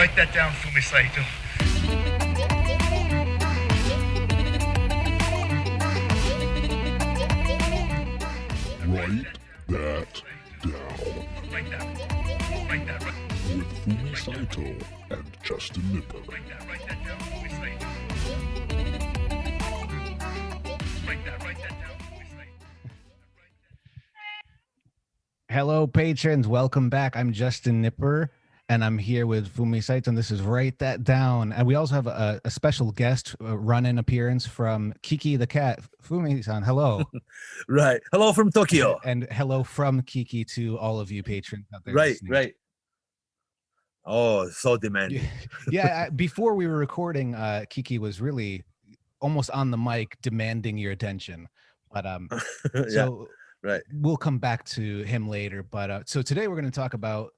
Write that down, Fumi Saito. Write that down. Write that. With Fumi Saito and Justin Knipper. Write that down, Fumi Saito. Write that down, Fumi Saito. Hello, patrons. Welcome back. I'm Justin Knipper, and I'm here with Fumi Saito, and this is Write That Down. And we also have a special guest run-in appearance from Kiki the cat. Fumi-san, hello. Right. Hello from Tokyo. And hello from Kiki to all of you patrons out there. Right, listening. right. Oh, so demanding. Yeah, before we were recording, Kiki was really almost on the mic demanding your attention. But so right. we'll come back to him later. But so today we're going to talk about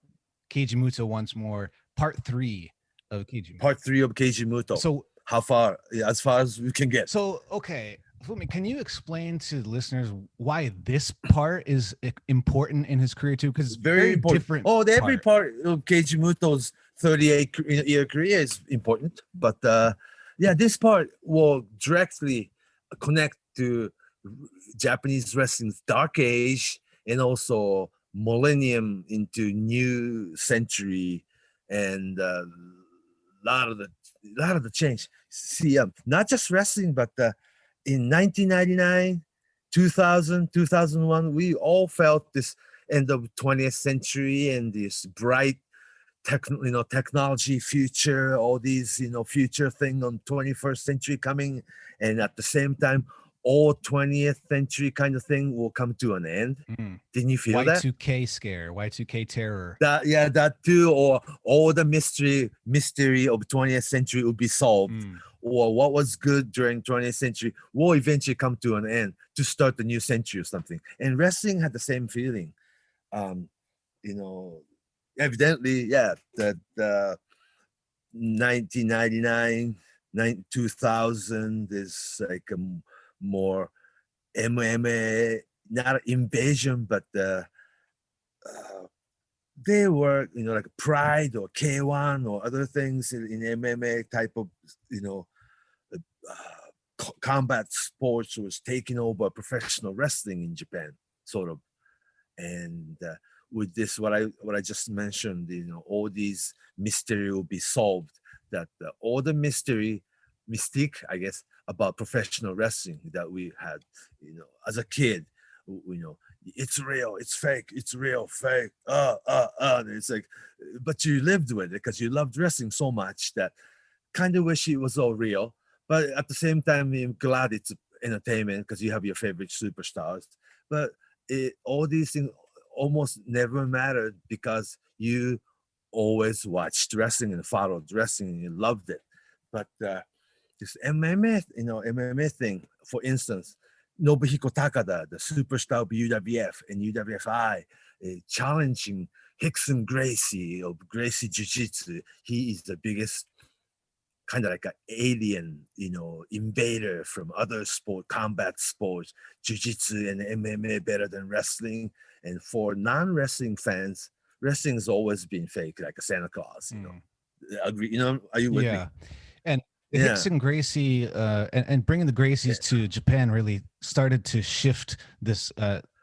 Keiji Muto once more, part 3 of Keiji Muto. Part 3 of Keiji Muto. So how far? Yeah, as far as we can get. So, okay, Fumi, can you explain to the listeners why this part is important in his career too? Because it's very important. Different. Oh, every part of Keiji Muto's 38-year career is important. But yeah, this part will directly connect to Japanese wrestling's dark age and also millennium into new century, and lot of the change. See, not just wrestling, but in 1999, 2000, 2001, we all felt this end of 20th century and this bright technology future, all these future thing on 21st century coming, and at the same time all 20th century kind of thing will come to an end. Didn't you feel that? Y2K scare, Y2K terror. That too, or all the mystery of 20th century will be solved, or what was good during 20th century will eventually come to an end to start the new century or something. And wrestling had the same feeling. Evidently, yeah, that 1999, 2000 is like a more MMA, not invasion, but they were, like Pride or K1 or other things in MMA type of, combat sports was taking over professional wrestling in Japan, sort of. And with this, what I just mentioned, all these mystery will be solved. That all the mystique, I guess, about professional wrestling that we had, as a kid, it's real, it's fake, it's real, fake, and it's like, but you lived with it because you loved wrestling so much that kind of wish it was all real, but at the same time, I'm glad it's entertainment because you have your favorite superstars, but all these things almost never mattered because you always watched wrestling and followed wrestling and you loved it. But this MMA thing, for instance, Nobuhiko Takada, the superstar of UWF and UWFI, challenging Rickson Gracie of Gracie Jiu-Jitsu. He is the biggest kind of like an alien, invader from other combat sports, Jiu-Jitsu and MMA better than wrestling. And for non-wrestling fans, wrestling has always been fake, like a Santa Claus, Agree? Are you with me? And Rickson Gracie and bringing the Gracies to Japan really started to shift this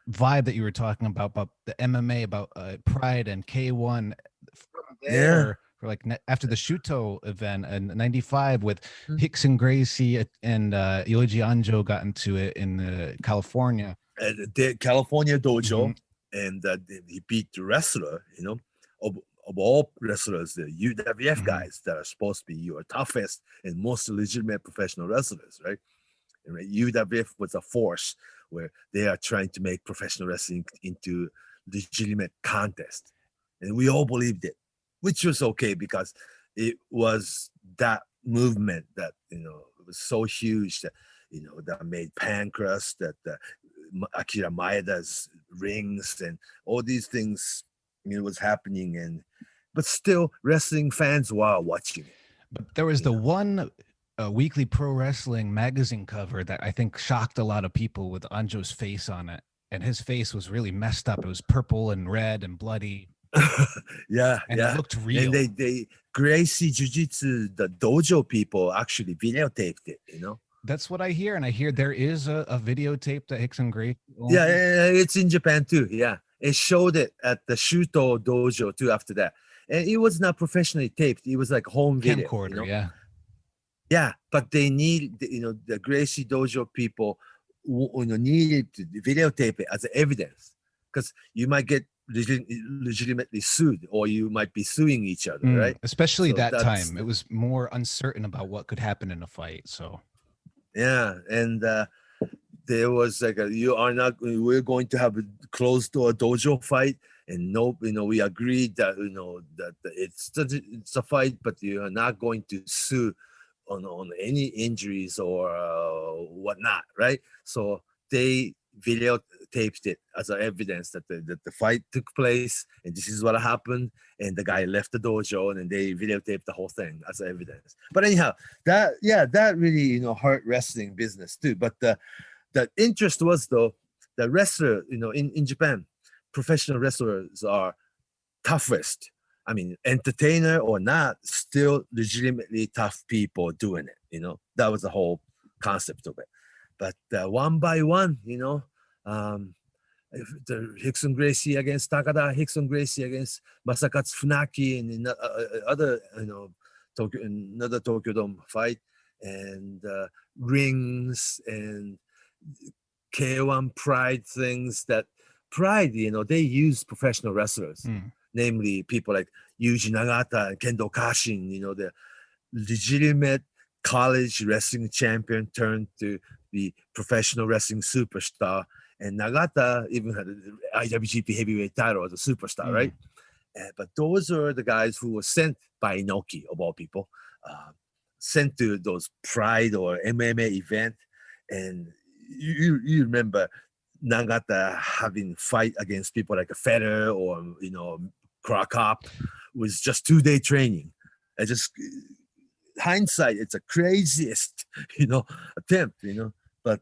vibe that you were talking about the MMA, about Pride and K1 from there. For like after the Shuto event in '95 with Rickson Gracie and Yoji Anjo got into it in California. The California dojo, and he beat the wrestler, of all wrestlers, the UWF guys that are supposed to be your toughest and most legitimate professional wrestlers, right? And UWF was a force where they are trying to make professional wrestling into legitimate contest. And we all believed it, which was okay because it was that movement that, it was so huge that, that made Pancras, that Akira Maeda's rings and all these things, was happening. But still, wrestling fans were watching it. But there was the one weekly pro wrestling magazine cover that I think shocked a lot of people with Anjo's face on it. And his face was really messed up. It was purple and red and bloody. Yeah, and yeah. it looked real. And they Gracie Jiu-Jitsu, the dojo people actually videotaped it, you know. That's what I hear, and I hear there is a videotape that Hickson Gracie Yeah, owns. it's in Japan too. Yeah, it showed it at the Shuto dojo too. After that, and it was not professionally taped. It was like home video. Camcorder, You know? yeah. Yeah, but they need, the Gracie dojo people, needed to videotape it as evidence, because you might get legitimately sued, or you might be suing each other, right? Especially So that that's time, it was more uncertain about what could happen in a fight. So Yeah, and there was like we're going to have a closed door dojo fight, and no, we agreed that that it's a fight, but you are not going to sue on any injuries or whatnot, right? So they videotaped it as evidence that the fight took place, and this is what happened, and the guy left the dojo, and then they videotaped the whole thing as evidence. But anyhow, that really hurt wrestling business too. But the interest was, though, the wrestler, in Japan, professional wrestlers are toughest. I mean, entertainer or not, still legitimately tough people doing it. That was the whole concept of it. But one by one, the Hickson Gracie against Takada, Hickson Gracie against Masakatsu Funaki, and other, another Tokyo Dome fight, and rings and K1 Pride things. That Pride, they use professional wrestlers, namely people like Yuji Nagata and Kendo Kashin, the legitimate college wrestling champion turned to be professional wrestling superstar. And Nagata even had an IWGP heavyweight title as a superstar, right? But those are the guys who were sent by Inoki, of all people, sent to those Pride or MMA event. And you remember Nagata having fight against people like a Federer or Krakop was just 2-day training. And just hindsight, it's a craziest attempt, but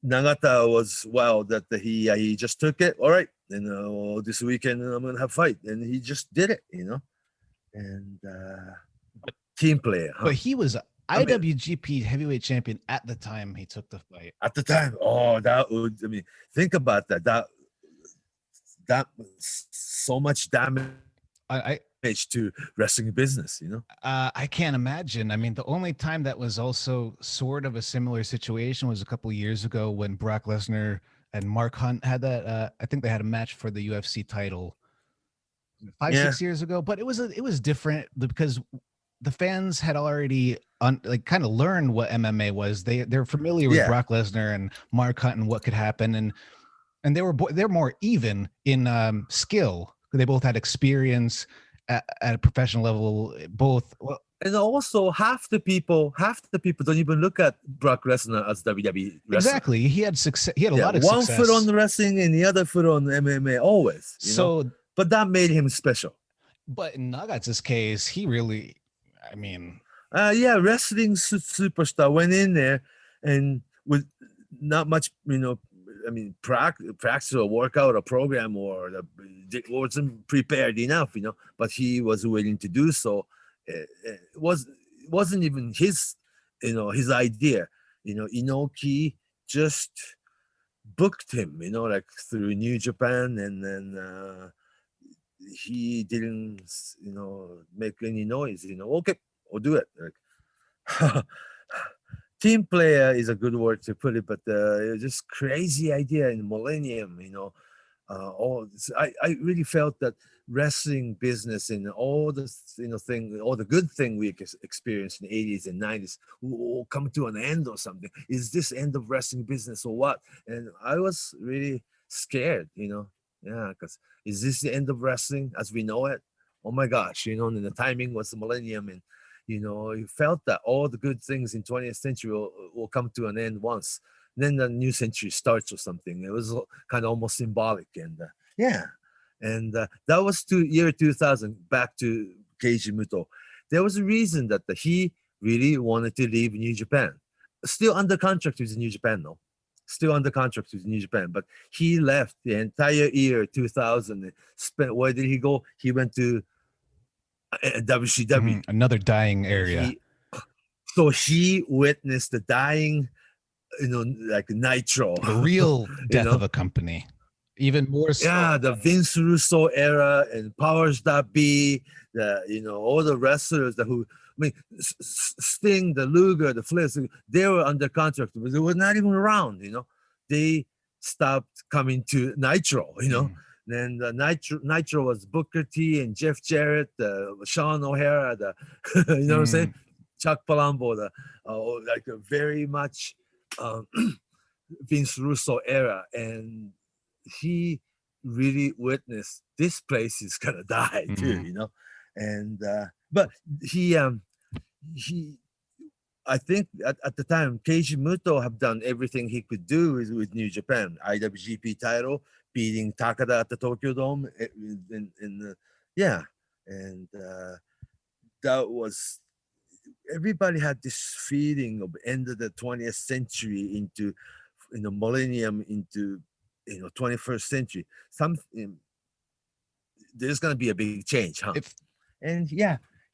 Nagata was that he just took it. All right, this weekend I'm gonna have a fight, and he just did it, and team player. But he was IWGP heavyweight champion at the time he took the fight. At the time, think about that. That was so much damage to wrestling business, I can't imagine. I mean, the only time that was also sort of a similar situation was a couple of years ago when Brock Lesnar and Mark Hunt had that. I think they had a match for the UFC title 6 years ago, but it was different because the fans had already kind of learned what MMA was. They're familiar with Brock Lesnar and Mark Hunt and what could happen, and they're more even in skill. They both had experience at a professional level, both. And also half the people don't even look at Brock Lesnar as WWE wrestler. Exactly. He had success. He had a lot of one success. Foot on the wrestling and the other foot on MMA always. But that made him special. But in Nagata's case, he really, wrestling superstar went in there and with not much, practice or workout or program wasn't prepared enough, but he was willing to do so. It wasn't even his idea. Inoki just booked him, through New Japan, and then he didn't, make any noise. Okay, we'll do it. Team player is a good word to put it, but just crazy idea in Millennium, I really felt that wrestling business and all the all the good thing we experienced in the 80s and 90s will come to an end or something. Is this end of wrestling business or what? And I was really scared, because is this the end of wrestling as we know it? Oh my gosh, and the timing was the Millennium, and you felt that all the good things in 20th century will come to an end once. Then the new century starts or something. It was kind of almost symbolic. And that was year 2000, back to Keiji Muto. There was a reason that he really wanted to leave New Japan. Still under contract with New Japan, though. still under contract with New Japan, but he left the entire year 2000. And spent, where did he go? He went to WCW. Another dying area. So he witnessed the dying, like Nitro. The real death know? of a company. Even more so. Yeah, the Vince Russo era and Powers.B, all the wrestlers Sting, the Luger, the Fliss, they were under contract, but they were not even around, They stopped coming to Nitro, Then the Nitro was Booker T and Jeff Jarrett, Sean O'Hara, what I'm saying? Chuck Palumbo, like a very much Vince Russo era. And he really witnessed this place is gonna die too, And but he I think at the time Keiji Muto have done everything he could do with New Japan, IWGP title, beating Takada at the Tokyo Dome and that was, everybody had this feeling of end of the 20th century into millennium into 21st century. There's gonna be a big change, huh?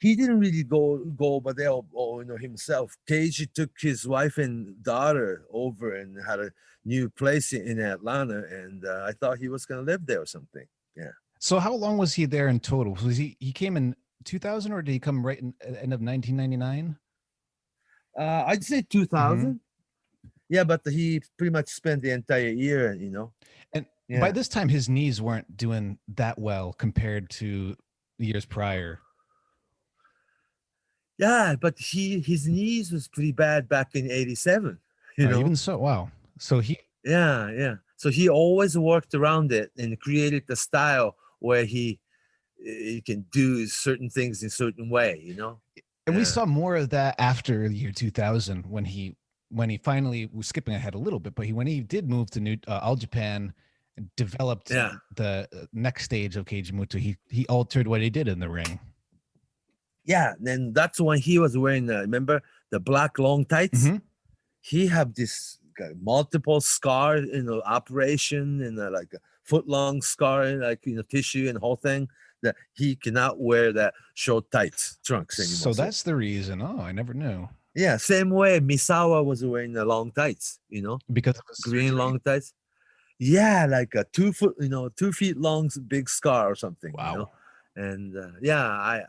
He didn't really go over there himself. Keiji took his wife and daughter over and had a new place in Atlanta, and I thought he was gonna live there or something. Yeah. So how long was he there in total? Was he came in 2000, or did he come right in at the end of 1999? I'd say 2000. Yeah, but he pretty much spent the entire year, And by this time, his knees weren't doing that well compared to years prior. Yeah, but his knees was pretty bad back in '87. Even so, wow. So he. Yeah. So he always worked around it and created the style where he can do certain things in a certain way, And we saw more of that after the year 2000 when he finally was skipping ahead a little bit, but when he did move to All Japan and developed the next stage of Keiji Muto, he altered what he did in the ring. Yeah, then that's when he was wearing remember the black long tights. He had this multiple scar, operation and like a foot long scar, like tissue and whole thing, that he cannot wear that short tights trunks anymore. So that's the reason. Oh, I never knew. Yeah, same way Misawa was wearing the long tights, because of his green surgery? long tights. Yeah, like a 2 foot, 2 feet long big scar or something. Wow. And I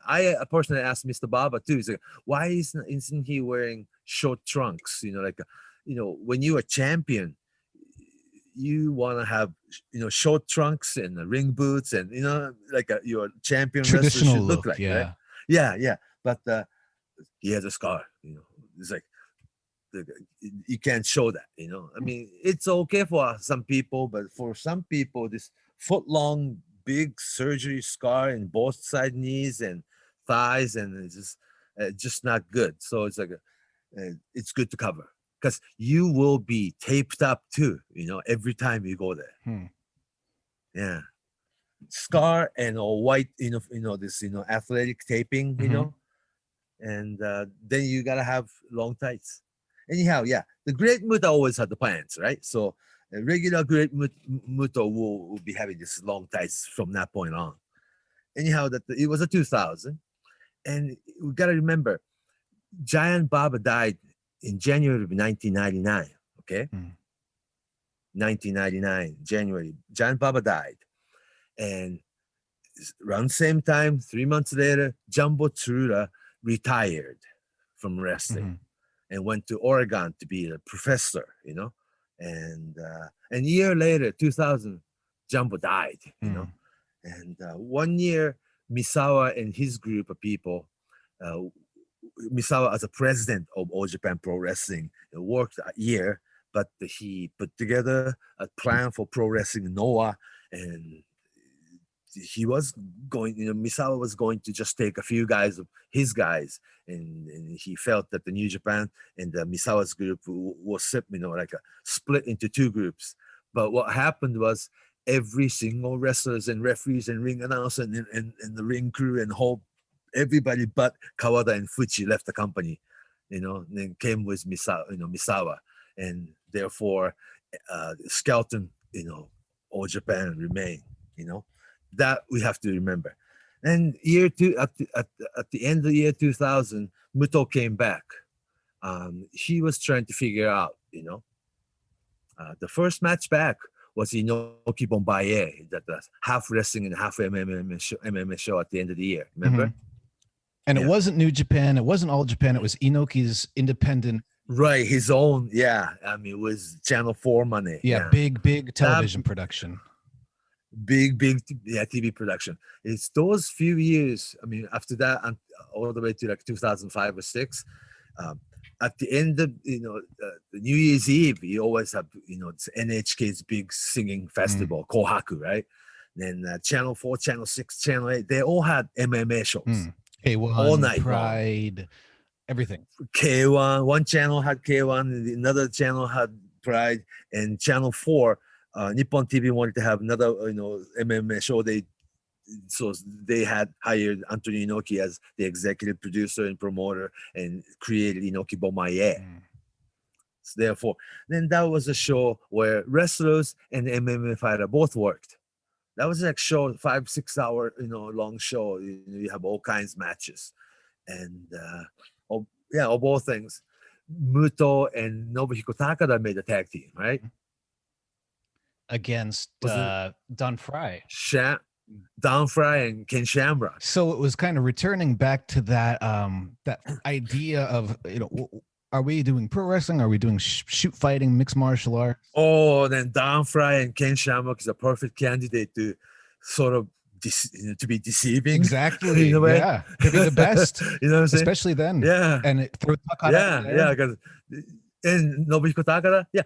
personally asked Mr. Baba too. He's like, why isn't he wearing short trunks? When you're a champion, you want to have short trunks and ring boots and like your champion traditional wrestler should look like. Yeah. Right? Yeah. But he has a scar. It's like you can't show that. I mean, it's okay for some people, but for some people, this foot long big surgery scar in both side knees and thighs, and it's just not good. So it's like it's good to cover, because you will be taped up too, every time you go there. Yeah, scar and white, this, athletic taping, and then you gotta have long tights. Anyhow, the Great Muta always had the pants, right? So regular Great Muto will be having this long tights from that point on. Anyhow, it was a 2000, and we gotta remember, Giant Baba died in January of 1999. Okay, 1999 January, Giant Baba died, and around the same time, 3 months later, Jumbo Tsuruta retired from wrestling and went to Oregon to be a professor. And a year later, 2000, Jumbo died. And 1 year, Misawa and his group of people, Misawa as a president of All Japan Pro Wrestling, worked a year, but he put together a plan for Pro Wrestling Noah, and he was going, Misawa was going to just take a few guys of his guys, and he felt that the New Japan and the Misawa's group was, like a split into two groups. But what happened was every single wrestlers and referees and ring announcers and the ring crew and everybody but Kawada and Fuchi left the company, and then came with Misawa, and therefore skeleton, All Japan remain. That we have to remember. And year two, at the end of the year 2000, Muto came back. He was trying to figure out, the first match back was Inoki Bombaye, that was half wrestling and half MMA show at the end of the year. Remember? Mm-hmm. And it wasn't New Japan. It wasn't All Japan. It was Inoki's independent. Right, his own. Yeah, I mean, it was Channel 4 money. Yeah, big television production. Big TV production. It's those few years. I mean, after that, all the way to like 2005 or 6. At the end of the New Year's Eve, you always have it's NHK's big singing festival, Kohaku, right? Then Channel 4, Channel 6, Channel 8, they all had MMA shows. K1, all night Pride, long. Everything. K1, one channel had K1, and another channel had Pride, and Channel 4, Nippon TV wanted to have another MMA show. So they had hired Anthony Inoki as the executive producer and promoter and created Inoki Bomaye. So therefore, then that was a show where wrestlers and MMA fighter both worked. That was like show 5-6 hour long show. You have all kinds of matches, and of all things, Muto and Nobuhiko Takada made a tag team, right? Against Don Fry. Don Fry and Ken Shamrock. So it was kind of returning back to that that idea of are we doing pro wrestling? Are we doing shoot fighting, mixed martial arts? Oh, then Don Fry and Ken Shamrock is a perfect candidate to sort of to be deceiving. Exactly. Yeah, to be the best. You know what I'm saying? Especially then. Yeah. And throw Takada. Yeah. Because and Nobuhiko Takada. Yeah,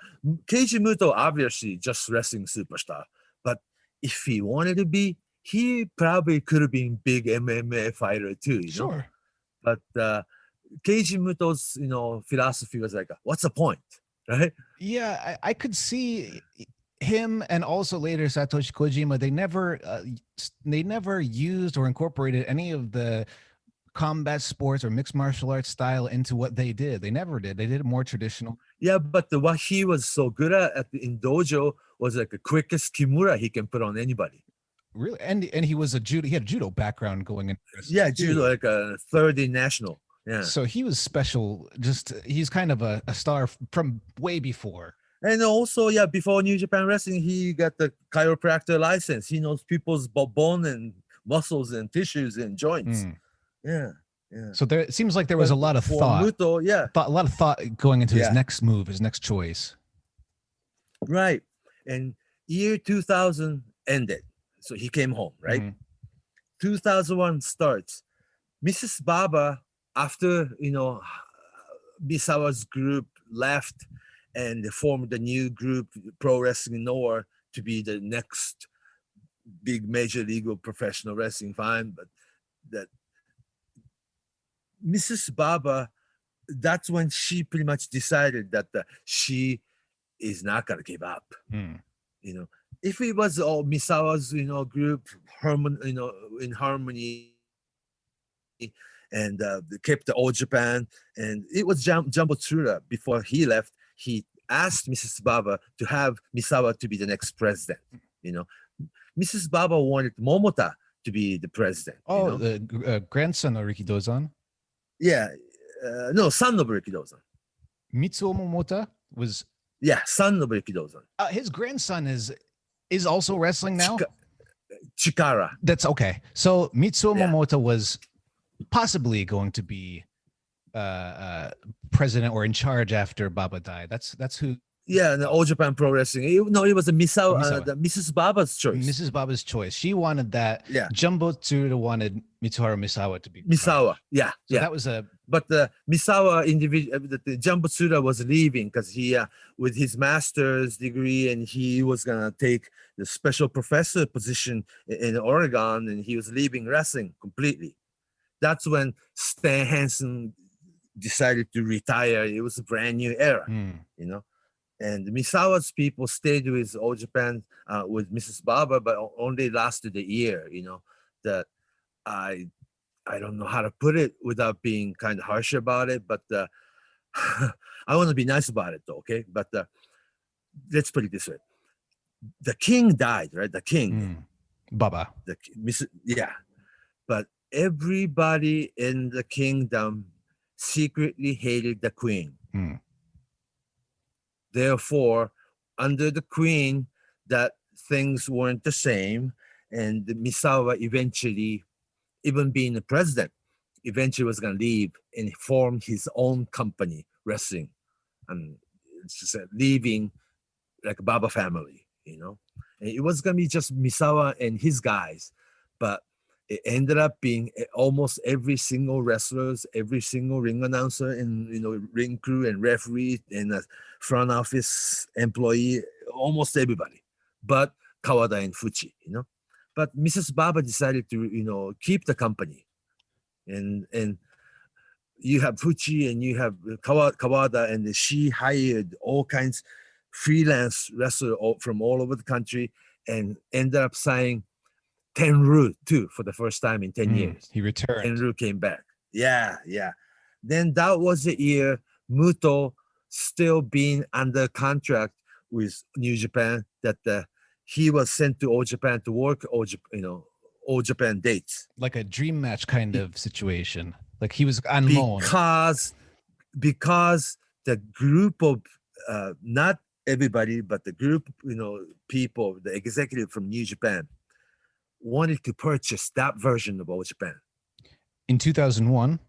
Keiji Muto obviously just wrestling superstar, but if he wanted to be, he probably could have been big MMA fighter too. Sure. But Keiji Muto's philosophy was like, what's the point, right? Yeah, I could see him, and also later Satoshi Kojima. They never used or incorporated any of the combat sports or mixed martial arts style into what they did. They never did. They did it more traditional. Yeah, but what he was so good at in dojo was like the quickest kimura he can put on anybody. Really, and he was he had a judo background going in. Yeah, judo, like a third in national. Yeah. So he was special. He's kind of a star from way before. And also, before New Japan Wrestling, he got the chiropractor license. He knows people's bone and muscles and tissues and joints. Yeah. So it seems like there was a lot of thought. Muto, a lot of thought going into his next move, his next choice. Right. And year 2000 ended. So he came home, right? 2001 starts. Mrs. Baba, after, Misawa's group left and they formed a new group, Pro Wrestling Noah, to be the next big major league of professional wrestling, fine. But that Mrs. Baba, that's when she pretty much decided that she is not going to give up. If it was all Misawa's, group, in harmony, and they kept the All Japan, and it was Jumbo Tsuruta. Before he left, he asked Mrs. Baba to have Misawa to be the next president. Mrs. Baba wanted Momota to be the president. Oh, the grandson of Rikidozan? Yeah. No, son of Rikidozan. Mitsuo Momota was... Yeah, son of Rikidozan. His grandson is also wrestling now? Chikara. That's okay. So Mitsuo Momota was possibly going to be president or in charge after Baba died. That's who. Yeah, the All Japan Pro Wrestling. It was a Misawa. Mrs. Baba's choice. Mrs. Baba's choice. She wanted that. Yeah. Jumbo Tsuruta wanted Mitsuharu Misawa to be. Misawa. Yeah. So that was a. But the Misawa individual, the Jumbo Tsuruta was leaving because he, with his master's degree, and he was gonna take the special professor position in Oregon, and he was leaving wrestling completely. That's when Stan Hansen decided to retire. It was a brand new era, And Misawa's people stayed with All Japan with Mrs. Baba, but only lasted a year. That I don't know how to put it without being kind of harsh about it, but I want to be nice about it, though. Okay, but let's put it this way: the king died, right? The king, Baba. yeah, but everybody in the kingdom secretly hated the queen. Therefore, under the queen, that things weren't the same, and Misawa eventually, even being the president, eventually was going to leave and form his own company, wrestling, and it's just leaving like a Baba family, you know. And it was going to be just Misawa and his guys, but it ended up being almost every single wrestlers, every single ring announcer, and ring crew and referee and front office employee, almost everybody, but Kawada and Fuchi, But Mrs. Baba decided to keep the company, and you have Fuchi and you have Kawada, and she hired all kinds freelance wrestlers from all over the country, and ended up signing Tenryu too for the first time in 10 years. He returned. Tenryu came back. Yeah. Then that was the year Muto still being under contract with New Japan, that he was sent to All Japan to work All Japan dates. Like a dream match kind of situation. Like he was on loan. Because the group of not everybody, but the group people, the executive from New Japan, wanted to purchase that version of All Japan in 2001.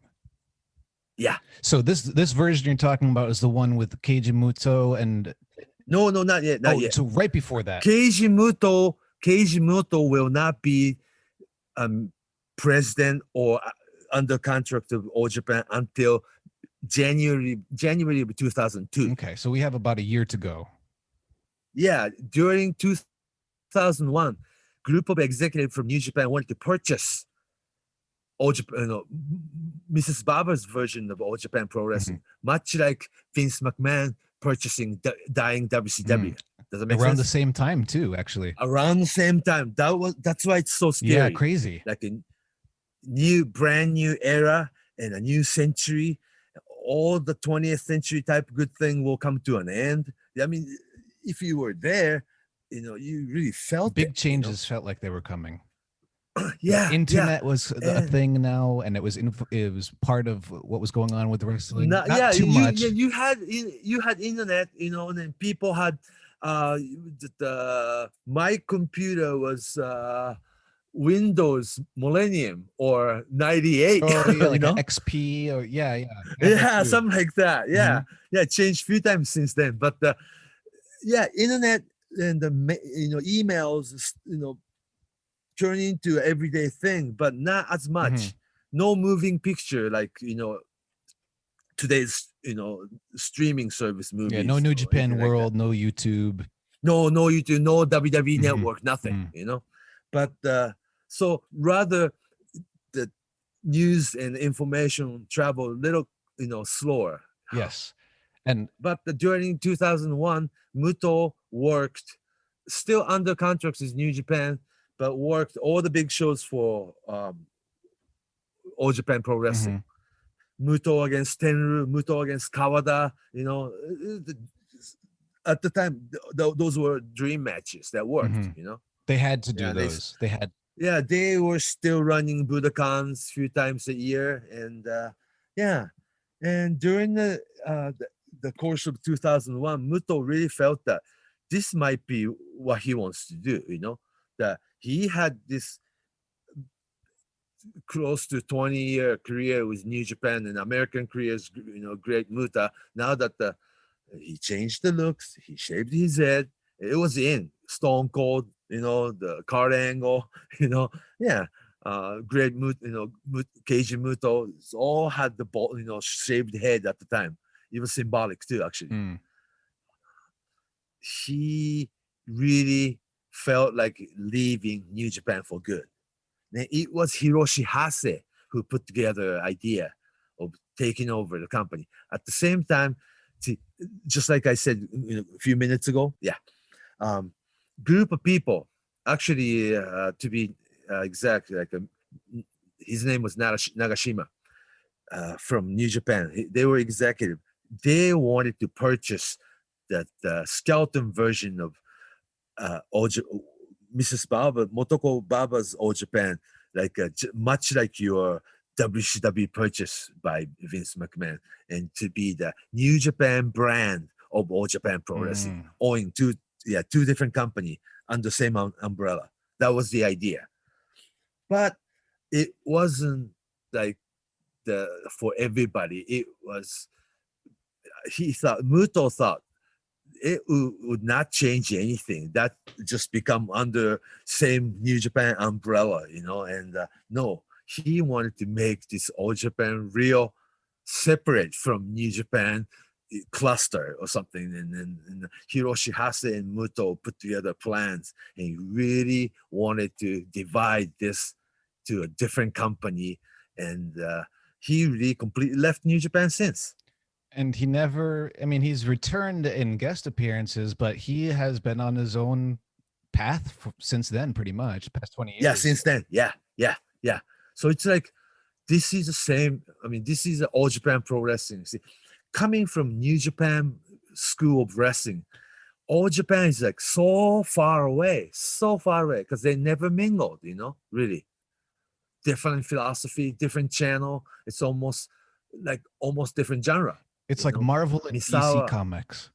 Yeah. So this version you're talking about is the one with Keiji Muto and no, not yet. So right before that, Keiji Muto will not be president or under contract of All Japan until January of 2002. Okay, so we have about a year to go. Yeah, during 2001. Group of executives from New Japan wanted to purchase All Japan, Mrs. Baba's version of All Japan Pro Wrestling, much like Vince McMahon purchasing dying WCW. Does that make sense? Around the same time too, actually. Around the same time. That's why it's so scary. Yeah, crazy. Like a brand new era and a new century. All the 20th century type good thing will come to an end. I mean, if you were there, you really felt big changes felt like they were coming. Yeah, the internet was a thing now, and it was part of what was going on with wrestling. Not too much. You had internet, and then people had my computer was Windows Millennium or 98. Oh, yeah, like an XP or yeah, something like that. Yeah, yeah, changed a few times since then, but internet and the emails turn into everyday thing, but not as much. No moving picture like today's streaming service movies. Yeah, no New Japan World, no YouTube. No YouTube, no WWE Network, nothing. But so rather the news and information travel a little slower. Yes. But during 2001, Muto worked still under contracts with New Japan, but worked all the big shows for All Japan Pro Wrestling. Muto against Tenryu, Muto against Kawada. At the time, those were dream matches that worked. They had to do those. They were still running Budokans a few times a year, and and during the course of 2001, Muto really felt that this might be what he wants to do. That he had this close to 20-year career with New Japan and American careers, great Muta. Now that he changed the looks, he shaved his head, it was in Stone Cold, the card angle, great Muta, Keiji Muto, all had the bald, shaved head at the time. It was symbolic too, actually. He really felt like leaving New Japan for good. And it was Hiroshi Hase who put together an idea of taking over the company. At the same time, just like I said a few minutes ago, group of people, actually, to be exact, his name was Nagashima from New Japan. They were executive. They wanted to purchase that skeleton version of Mrs. Baba, Motoko Baba's All Japan, like much like your WCW purchase by Vince McMahon, and to be the New Japan brand of All Japan Pro Wrestling, owning two different company under the same umbrella. That was the idea, but it wasn't like for everybody. It was, Muto thought it would not change anything. That just become under same New Japan umbrella, and no, he wanted to make this All Japan real separate from New Japan cluster or something. And Hiroshi Hase and Muto put together plans, and he really wanted to divide this to a different company. And he really completely left New Japan since. And he never, he's returned in guest appearances, but he has been on his own path since then, pretty much, past 20 years. Yeah, since then. Yeah. So it's like, this is the same. This is All Japan Pro Wrestling. See, coming from New Japan School of Wrestling, All Japan is like so far away, because they never mingled, really. Different philosophy, different channel. It's almost different genre. It's like Marvel and DC Comics,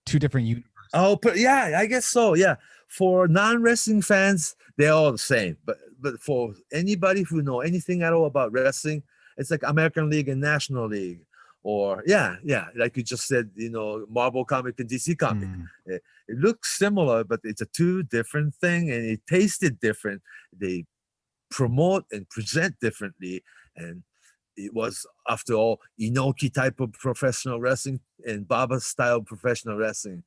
two different universes. Oh, yeah, I guess so. Yeah, for non-wrestling fans, they're all the same. But for anybody who know anything at all about wrestling, it's like American League and National League, or like you just said, Marvel comic and DC comic. It looks similar, but it's a two different thing, and it tasted different. They promote and present differently, and it was, after all, Inoki type of professional wrestling and Baba style professional wrestling.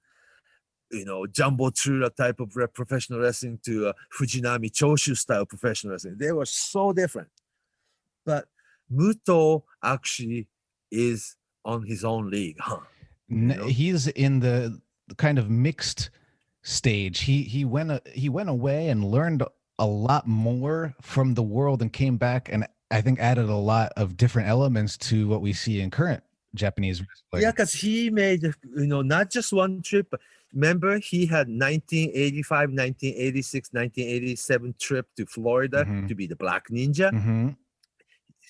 Jumbo Tsuruta type of professional wrestling to Fujinami Choshu style professional wrestling. They were so different. But Muto actually is on his own league, huh? He's in the kind of mixed stage. He went away and learned a lot more from the world and came back and I think added a lot of different elements to what we see in current Japanese wrestling. Yeah, because he made, not just one trip. But remember, he had 1985, 1986, 1987 trip to Florida to be the Black Ninja.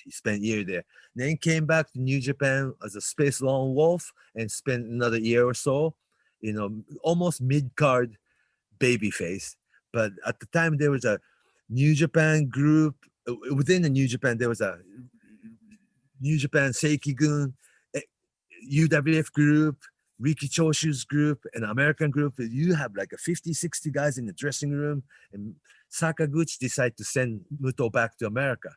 He spent a year there. Then came back to New Japan as a Space Lone Wolf and spent another year or so, almost mid-card babyface. But at the time, there was a New Japan group. Within the New Japan, there was a New Japan Seikigun, UWF group, Riki Choshu's group, and American group. You have like a 50, 60 guys in the dressing room, and Sakaguchi decided to send Muto back to America,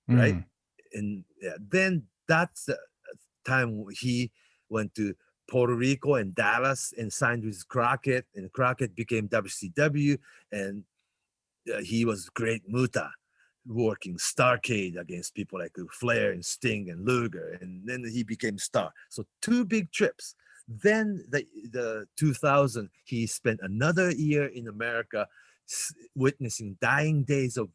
right? And then that's the time he went to Puerto Rico and Dallas and signed with Crockett, and Crockett became WCW, and he was great Muta, working Starcade against people like Flair and Sting and Luger, and then he became star. So two big trips. Then the 2000, he spent another year in America, witnessing dying days of,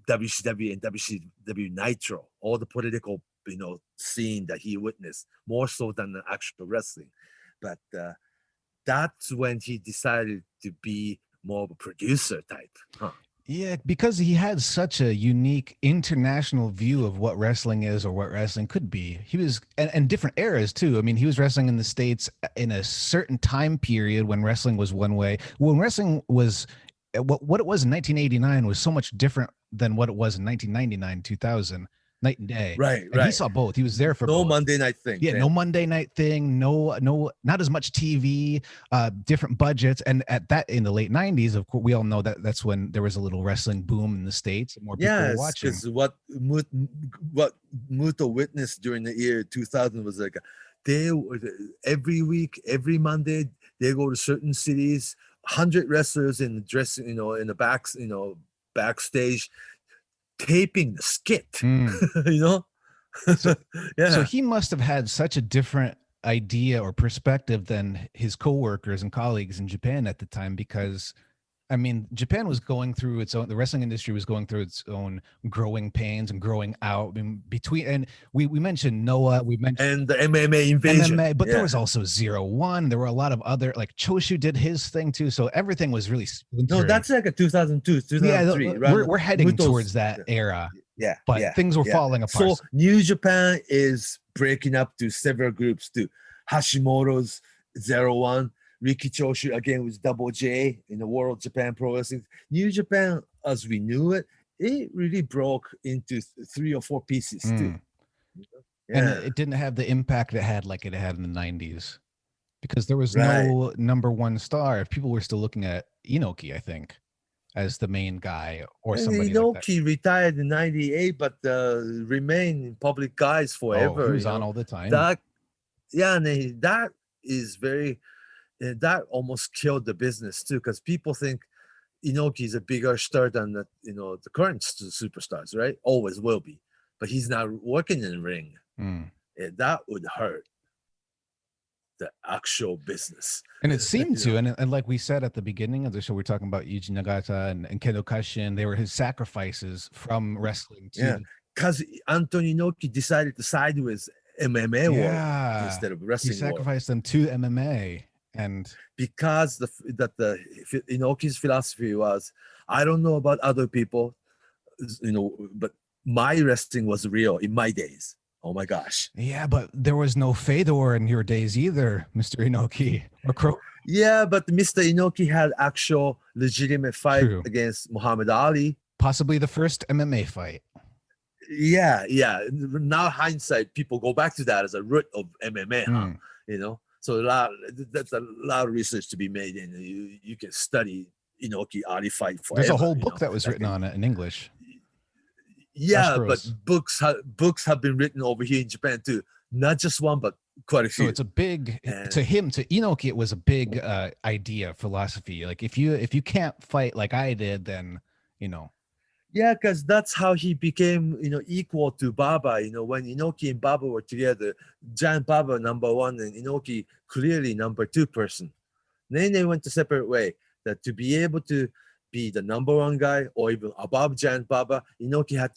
WCW and WCW Nitro, all the political, scene that he witnessed, more so than the actual wrestling. But that's when he decided to be more of a producer type, huh? Yeah, because he had such a unique international view of what wrestling is or what wrestling could be. He was, and different eras too. He was wrestling in the States in a certain time period when wrestling was one way. When wrestling was, what it was in 1989 was so much different than what it was in 1999, 2000. Night and day. Right. He saw both. He was there for no both. Monday night thing. Yeah, no Monday night thing. No, not as much TV. Different budgets. And at that, in the late 90s, of course, we all know that that's when there was a little wrestling boom in the States and more people were watching. Because what Muto witnessed during the year 2000 was like they every week, every Monday, they go to certain cities, 100 wrestlers in the dressing, in the backs, backstage, taping the skit. So he must have had such a different idea or perspective than his coworkers and colleagues in Japan at the time, because I mean, Japan was going through its own, the wrestling industry was going through its own growing pains and growing out. I mean, and we mentioned Noah, we mentioned And the MMA invasion. MMA, but there Yeah. was also 0-1. There were a lot of other, like Choshu did his thing too. So everything was really No, splintering. that's like a 2002, 2003. Yeah, around we're heading Muto's- towards that era, Yeah, but yeah, things were yeah. falling apart. So New Japan is breaking up to several groups too. Hashimoto's 0-1, Riki Choshu again with Double J in the World Japan Pro Wrestling. New Japan, as we knew it, it really broke into 3 or 4 pieces too. Yeah. And it didn't have the impact it had like it had in the 90s because there was Right. no number one star. People were still looking at Inoki, I think, as the main guy or And somebody like that. Inoki retired in '98, but remained in public guys forever. Oh, he was you on know. all the time. That, yeah, and that is very, that almost killed the business too, because people think Inoki is a bigger star than the current superstars, right? Always will be, but he's not working in the ring. Mm. That would hurt the actual business. And it seemed You to, and like we said at the beginning of the show, we're talking about Yuji Nagata and Kendo Kashin. They were his sacrifices from wrestling to Yeah, because Anthony Inoki decided to side with MMA world instead of he wrestling world. sacrificed them to MMA. And Because Inoki's philosophy was, I don't know about other people, but my wrestling was real in my days. Oh my gosh. yeah, but there was no Fedor in your days either, Mr. Inoki. Or Yeah, but Mr. Inoki had actual legitimate fight True. against Muhammad Ali. possibly the first MMA fight. Yeah. Now hindsight, people go back to that as a root of MMA, huh? Mm. So that's a lot of research to be made, and you can study Inoki Ali fight forever. There's a whole book that was written on it in English. Yeah, Astros. but books have been written over here in Japan too. Not just one, but quite a few. So it's a big And- to Inoki. It was a big idea, philosophy. Like if you can't fight like I did, then Yeah, because that's how he became, equal to Baba. When Inoki and Baba were together, Giant Baba #1 and Inoki clearly #2 person. Then they went a separate way. That to be able to be the #1 guy or even above Giant Baba, Inoki had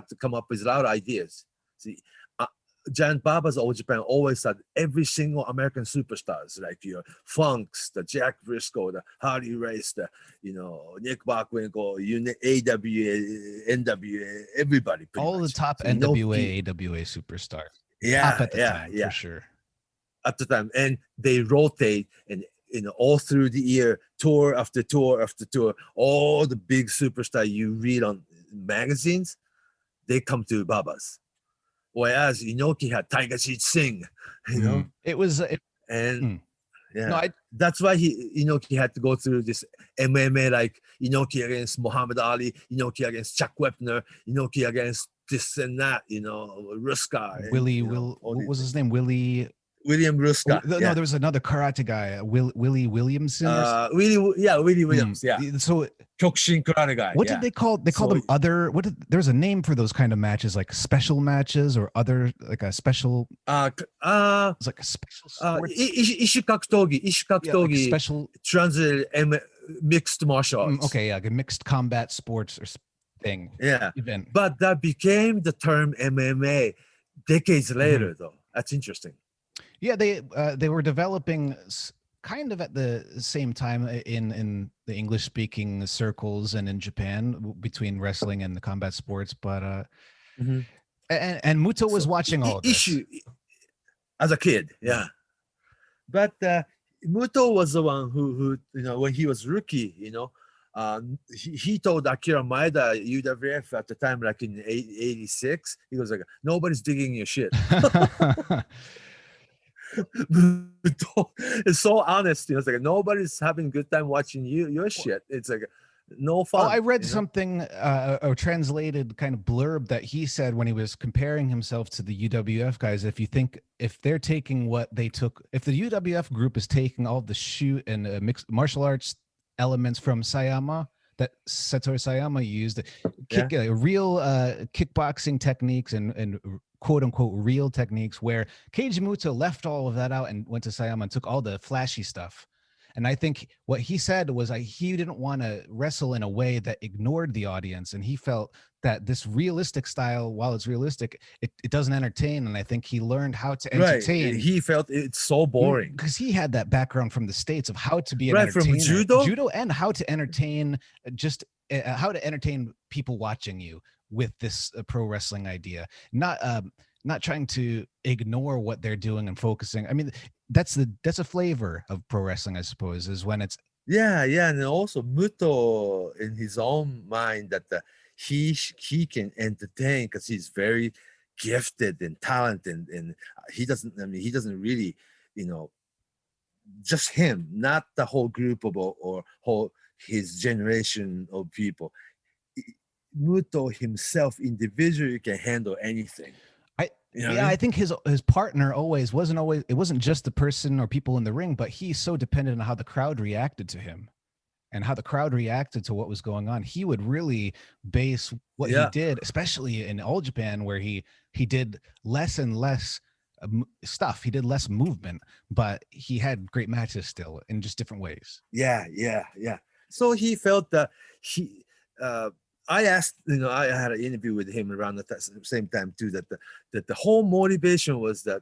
to come up with a lot of ideas. See, Giant Baba's All Japan always had every single American superstars, like your Funks, the Jack Briscoe, the Harley Race, the Nick Bockwinkel, AWA, NWA, everybody. pretty all the much. top So Inoki- NWA, AWA superstars. yeah, Top at the time, yeah, for sure. at the time, and they rotate and all through the year, tour after tour after tour. All the big superstar you read on magazines, they come to Baba's. Whereas Inoki had Tiger Jeet Singh, It was and yeah, no, that's why Inoki had to go through this MMA, like Inoki against Muhammad Ali, Inoki against Chuck Wepner, Inoki against this and that, Ruska. and, Willie all what these was things. his name? Willie. William Ruska. No, yeah. there was another karate guy, Willie Williamson. Willie Williams. Yeah, So Kyokushin karate guy. what yeah. did they call? They called So- them other. There's a name for those kind of matches, like special matches or other, like a special. It's like a special sports. Ishu Kakutogi. Ishu Yeah, like Kakutogi special. translated mixed martial arts. Okay, yeah, like a mixed combat sports or thing Yeah. event. But that became the term MMA decades later, though. That's interesting. Yeah, they were developing kind of at the same time in the English speaking circles and in Japan between wrestling and the combat sports, but Mhm. and Muto was watching all of this. Issue as a kid, yeah. But Muto was the one who when he was rookie, he told Akira Maeda UWF at the time, like in '86, he was like, "Nobody's digging your shit." It's so honest. It's like nobody's having a good time watching your shit. It's like no fun. Oh, I read something, a translated kind of blurb that he said when he was comparing himself to the UWF guys. If they're taking what they took, if the UWF group is taking all the shoot and mixed martial arts elements from Sayama that Satoru Sayama used, real kickboxing techniques and quote unquote real techniques, where Keiji Muto left all of that out and went to Sayama and took all the flashy stuff And I think what he said was he didn't want to wrestle in a way that ignored the audience. And he felt that this realistic style, while it's realistic, it doesn't entertain. And I think he learned how to entertain. He felt it's so boring. Because he had that background from the States of how to be an Right, from entertainer. judo? And how to entertain, just how to entertain people watching you with this pro wrestling idea. Not trying to ignore what they're doing and focusing. I mean, that's a flavor of pro wrestling, I suppose, is when it's and also Muto in his own mind that he can entertain because he's very gifted and talented, and he doesn't really, just him, not the whole group of or whole his generation of people. Muto himself individually can handle anything. I think his partner it wasn't just the person or people in the ring, but he's so dependent on how the crowd reacted to him and how the crowd reacted to what was going on. He would really base what he did, especially in All Japan, where he did less and less stuff. He did less movement, but he had great matches still in just different ways. Yeah. So he felt that I asked, I had an interview with him around the same time too, that the whole motivation was that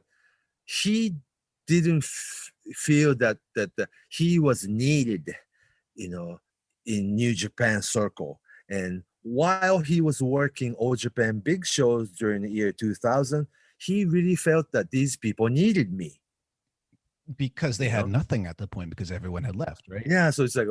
he didn't feel that he was needed, in New Japan circle. And while he was working All Japan big shows during the year 2000, he really felt that these people needed me. Because they had nothing at the point, because everyone had left, right? Yeah, so it's like,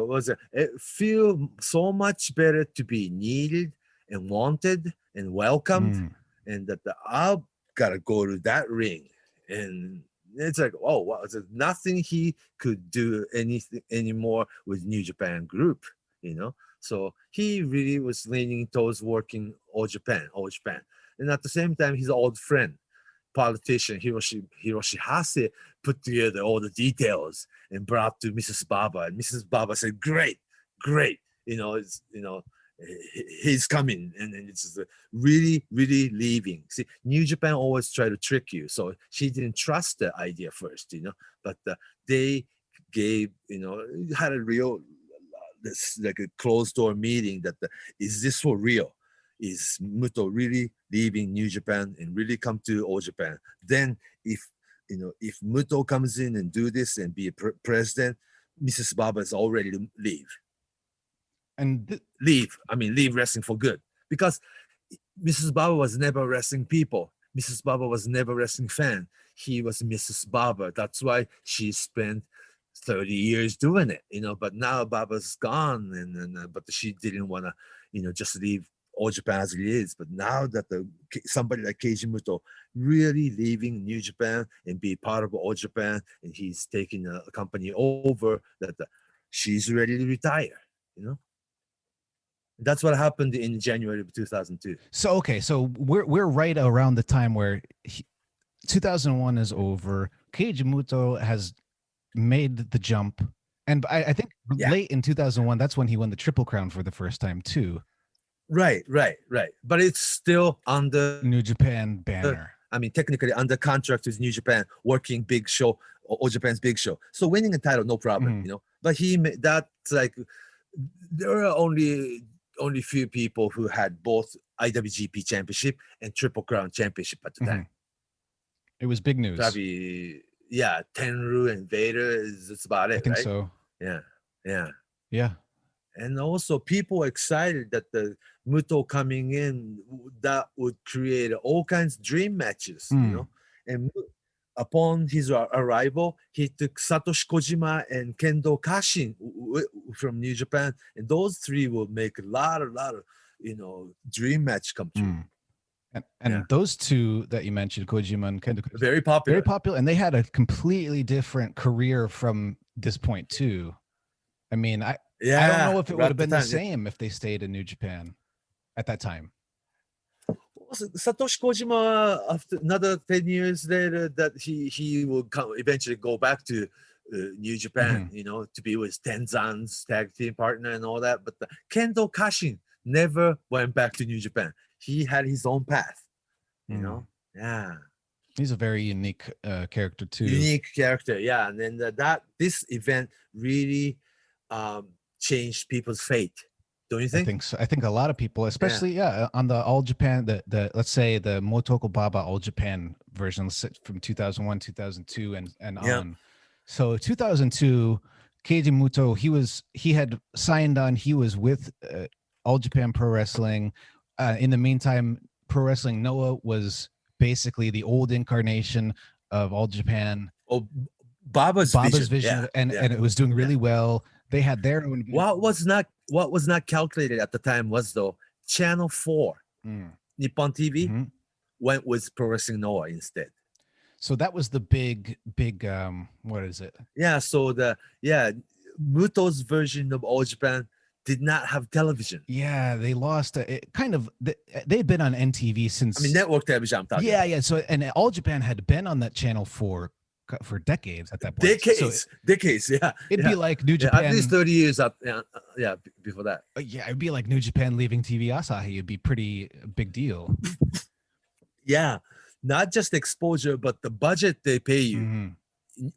it feel so much better to be needed and wanted and welcomed, and that I've got to go to that ring. And it's like, oh, wow, there's nothing he could do anything anymore with New Japan group, So he really was leaning towards working All Japan. And at the same time, his old friend, politician Hiroshi Hase, put together all the details and brought to Mrs. Baba, and Mrs. Baba said, great, he's coming, and it's just really leaving. See, New Japan always try to trick you, so she didn't trust the idea first, but they gave, had a real like a closed door meeting that is this for real? Is Muto really leaving New Japan and really come to All Japan? Then if Muto comes in and do this and be a president, Mrs. Baba is all ready to leave. And leave wrestling for good. Because Mrs. Baba was never wrestling people. Mrs. Baba was never wrestling fan. He was Mrs. Baba. That's why she spent 30 years doing it, but now Baba's gone, and but she didn't want to, just leave All Japan as it is. But now that somebody like Keiji Muto really leaving New Japan and be part of All Japan, and he's taking a company over, that she's ready to retire, That's what happened in January of 2002. So we're right around the time where 2001 is over. Keiji Muto has made the jump, and I think late in 2001, that's when he won the Triple Crown for the first time too. Right. But it's still under New Japan banner. Technically under contract with New Japan, working big show, All Japan's big show. So winning a title, no problem, But that's like, there are only few people who had both IWGP Championship and Triple Crown Championship at the time. It was big news. Probably, Tenryu and Vader that's about it. I think right? so. Yeah. And also, people were excited that the Muto coming in, that would create all kinds of dream matches, And upon his arrival, he took Satoshi Kojima and Kendo Kashin from New Japan, and those three will make a lot of dream match come true. And those two that you mentioned, Kojima and Kendo, very popular, and they had a completely different career from this point too. I don't know if it would have been the same if they stayed in New Japan at that time. Satoshi Kojima, after another 10 years later, that he will eventually go back to New Japan, to be with Tenzan's tag team partner and all that. But Kendo Kashin never went back to New Japan. He had his own path, Yeah. He's a very unique character too. Unique character, yeah. And then this event really changed people's fate. Don't you I think? think so. I think a lot of people, especially on the All Japan, the let's say the Motoko Baba All Japan version from 2001, 2002, and on. So 2002, Keiji Muto, he had signed on. He was with All Japan Pro Wrestling. In the meantime, Pro Wrestling Noah was basically the old incarnation of All Japan. Oh, Baba's vision, and it was doing really well. They had their own. What was not calculated at the time was though Channel 4, Nippon TV went with Pro Wrestling Noah instead. So that was the big what is it? Yeah, so Muto's version of All Japan did not have television. Yeah, they lost it. Kind of, they'd been on NTV since. I mean, network television. I'm talking. Yeah. So, and All Japan had been on that channel for decades at that point. Decades. Yeah, it'd be like New Japan. At least 30 years up. Yeah, before that. Yeah, it'd be like New Japan leaving TV Asahi. It'd be pretty big deal. Yeah, not just exposure, but the budget they pay you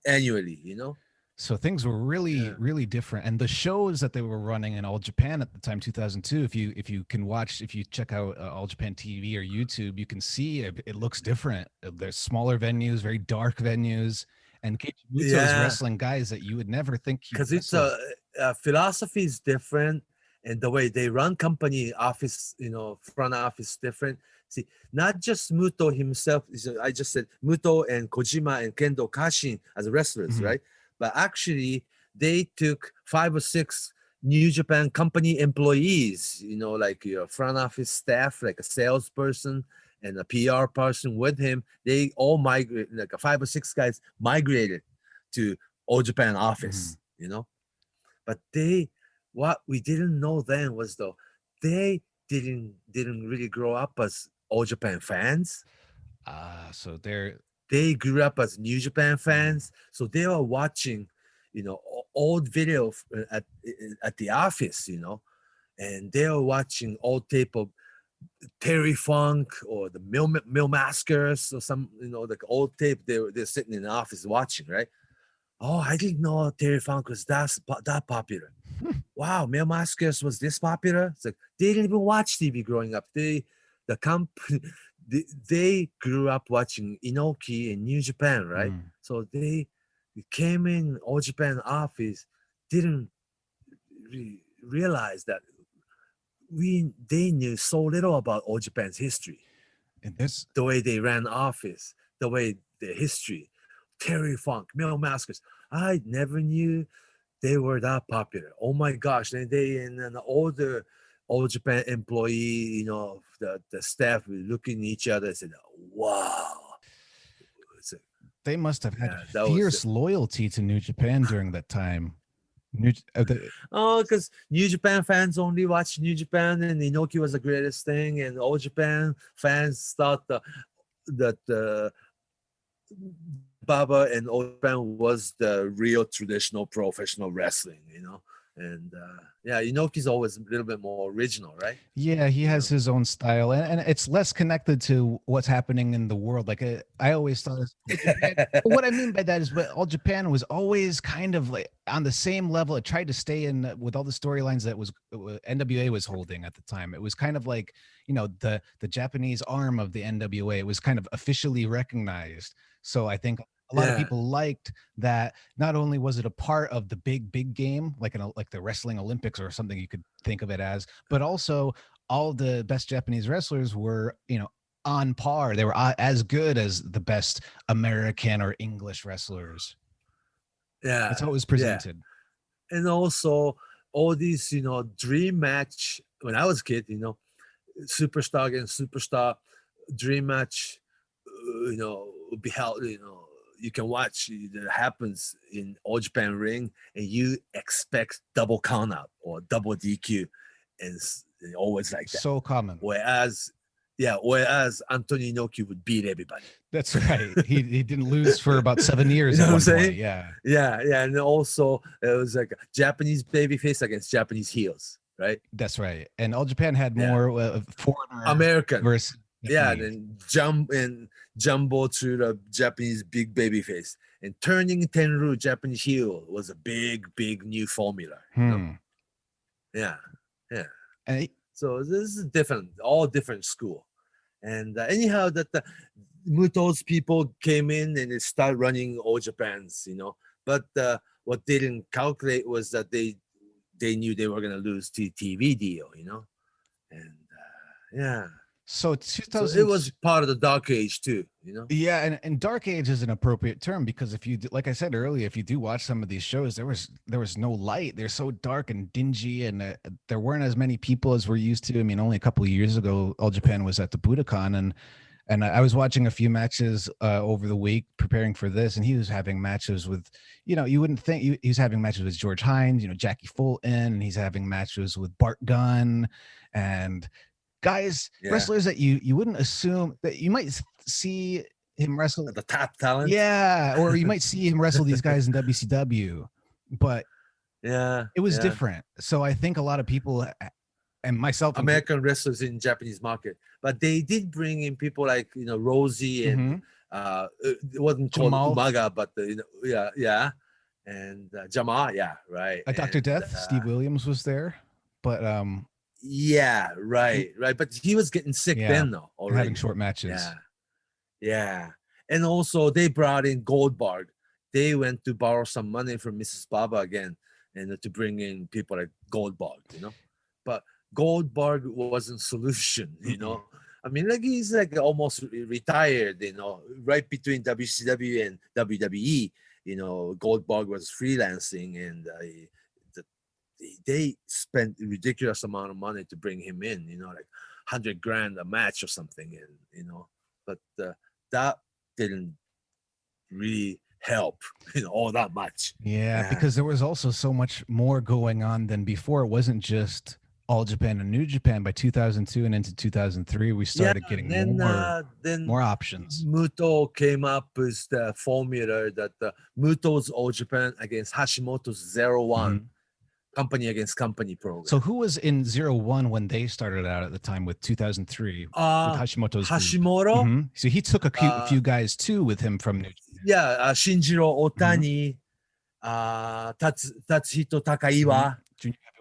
annually. You know. So things were really different, and the shows that they were running in All Japan at the time, 2002. If you check out All Japan TV or YouTube, you can see it looks different. There's smaller venues, very dark venues, and Keiji Muto is wrestling guys that you would never think. Because it's philosophy is different, and the way they run company office, front office different. See, not just Muto himself. I just said Muto and Kojima and Kendo Kashin as wrestlers, right? But actually, they took 5 or 6 New Japan company employees, like your front office staff, like a salesperson and a PR person with him. They all migrated, like 5 or 6 guys migrated to All Japan office, But what we didn't know then was though, they didn't really grow up as All Japan fans. So they grew up as New Japan fans, so they were watching, old video at the office, and they were watching old tape of Terry Funk or the Mill Maskers or some, like old tape. They're sitting in the office watching, right? Oh, I didn't know Terry Funk was that popular. Wow, Mill Maskers was this popular. It's like they didn't even watch TV growing up. The company. They grew up watching Inoki in New Japan, right? So they came in All Japan office, didn't realize that they knew so little about All Japan's history. And the way they ran office, the way the history, Terry Funk, Mill Maskers. I never knew they were that popular. Oh my gosh! And an older All Japan employee, the staff were looking at each other and said, wow. They must have had fierce loyalty to New Japan during that time. Because New Japan fans only watch New Japan, and Inoki was the greatest thing, and All Japan fans thought that Baba and All Japan was the real traditional professional wrestling, And Inoki's always a little bit more original, right? Yeah, he has his own style, and it's less connected to what's happening in the world. Like I always thought, what I mean by that is, All Japan was always kind of like on the same level. It tried to stay in with all the storylines that was NWA was holding at the time. It was kind of like the Japanese arm of the NWA. It was kind of officially recognized. So I think a lot of people liked that. Not only was it a part of the big game, like the Wrestling Olympics or something you could think of it as, but also all the best Japanese wrestlers were, on par. They were as good as the best American or English wrestlers. Yeah, that's how it was presented. Yeah. And also all these, dream match. When I was a kid, superstar against superstar, dream match, would be held, you can watch that happens in All Japan ring, and you expect double count out or double DQ, and always like that. So common. Whereas Antonio Inoki would beat everybody. That's right. He didn't lose for about 7 years. You know at what I'm one saying? Point. Yeah. And also it was like Japanese babyface against Japanese heels, right? That's right. And All Japan had more foreigner American versus Yeah, Japanese. then jumbo to the Japanese big baby face. And turning Tenru Japanese heel was a big new formula. You know? Yeah. And he- So this is different, all different school. And anyhow, that Muto's people came in and they started running all Japan's, you know. But what they didn't calculate was that they knew they were gonna lose the TV deal, you know. And yeah, so so 2000. it was part of the dark age too, you know. Yeah, and dark age is an appropriate term because if you like I said earlier, if you do watch some of these shows, there was no light. They're so dark and dingy, and there weren't as many people as we're used to. I mean, only a couple of years ago, All Japan was at the Budokan, and I was watching a few matches over the week preparing for this, and he was having matches with, you wouldn't think he's having matches with George Hines, Jackie Fulton, and he's having matches with Bart Gunn, and guys, wrestlers that you wouldn't assume that you might see him wrestle. The top talent. Yeah, or you might see him wrestle these guys in WCW, but it was different. So I think a lot of people, and myself, American wrestlers in Japanese market, but they did bring in people like Rosie and it wasn't called Jamal. Umaga, but and Jamal, right. Dr. Death, Steve Williams was there, but right. But he was getting sick then though, already having short matches. Yeah. And also they brought in Goldberg. They went to borrow some money from Mrs. Baba again, and to bring in people like Goldberg, But Goldberg wasn't solution, I mean, like he's like almost retired, right between WCW and WWE. Goldberg was freelancing, and they spent a ridiculous amount of money to bring him in, like $100,000 a match or something, and but that didn't really help, all that much. Yeah, because there was also so much more going on than before. It wasn't just All Japan and New Japan. By 2002 and into 2003, we started getting more options. Muto came up with the formula that Muto's All Japan against Hashimoto's 01. Company against company program. So who was in 01 when they started out at the time with 2003 with Hashimoto's Hashimoto. So he took a few guys too with him from New Japan. Shinjiro Otani, Tatsuhito Takaiwa,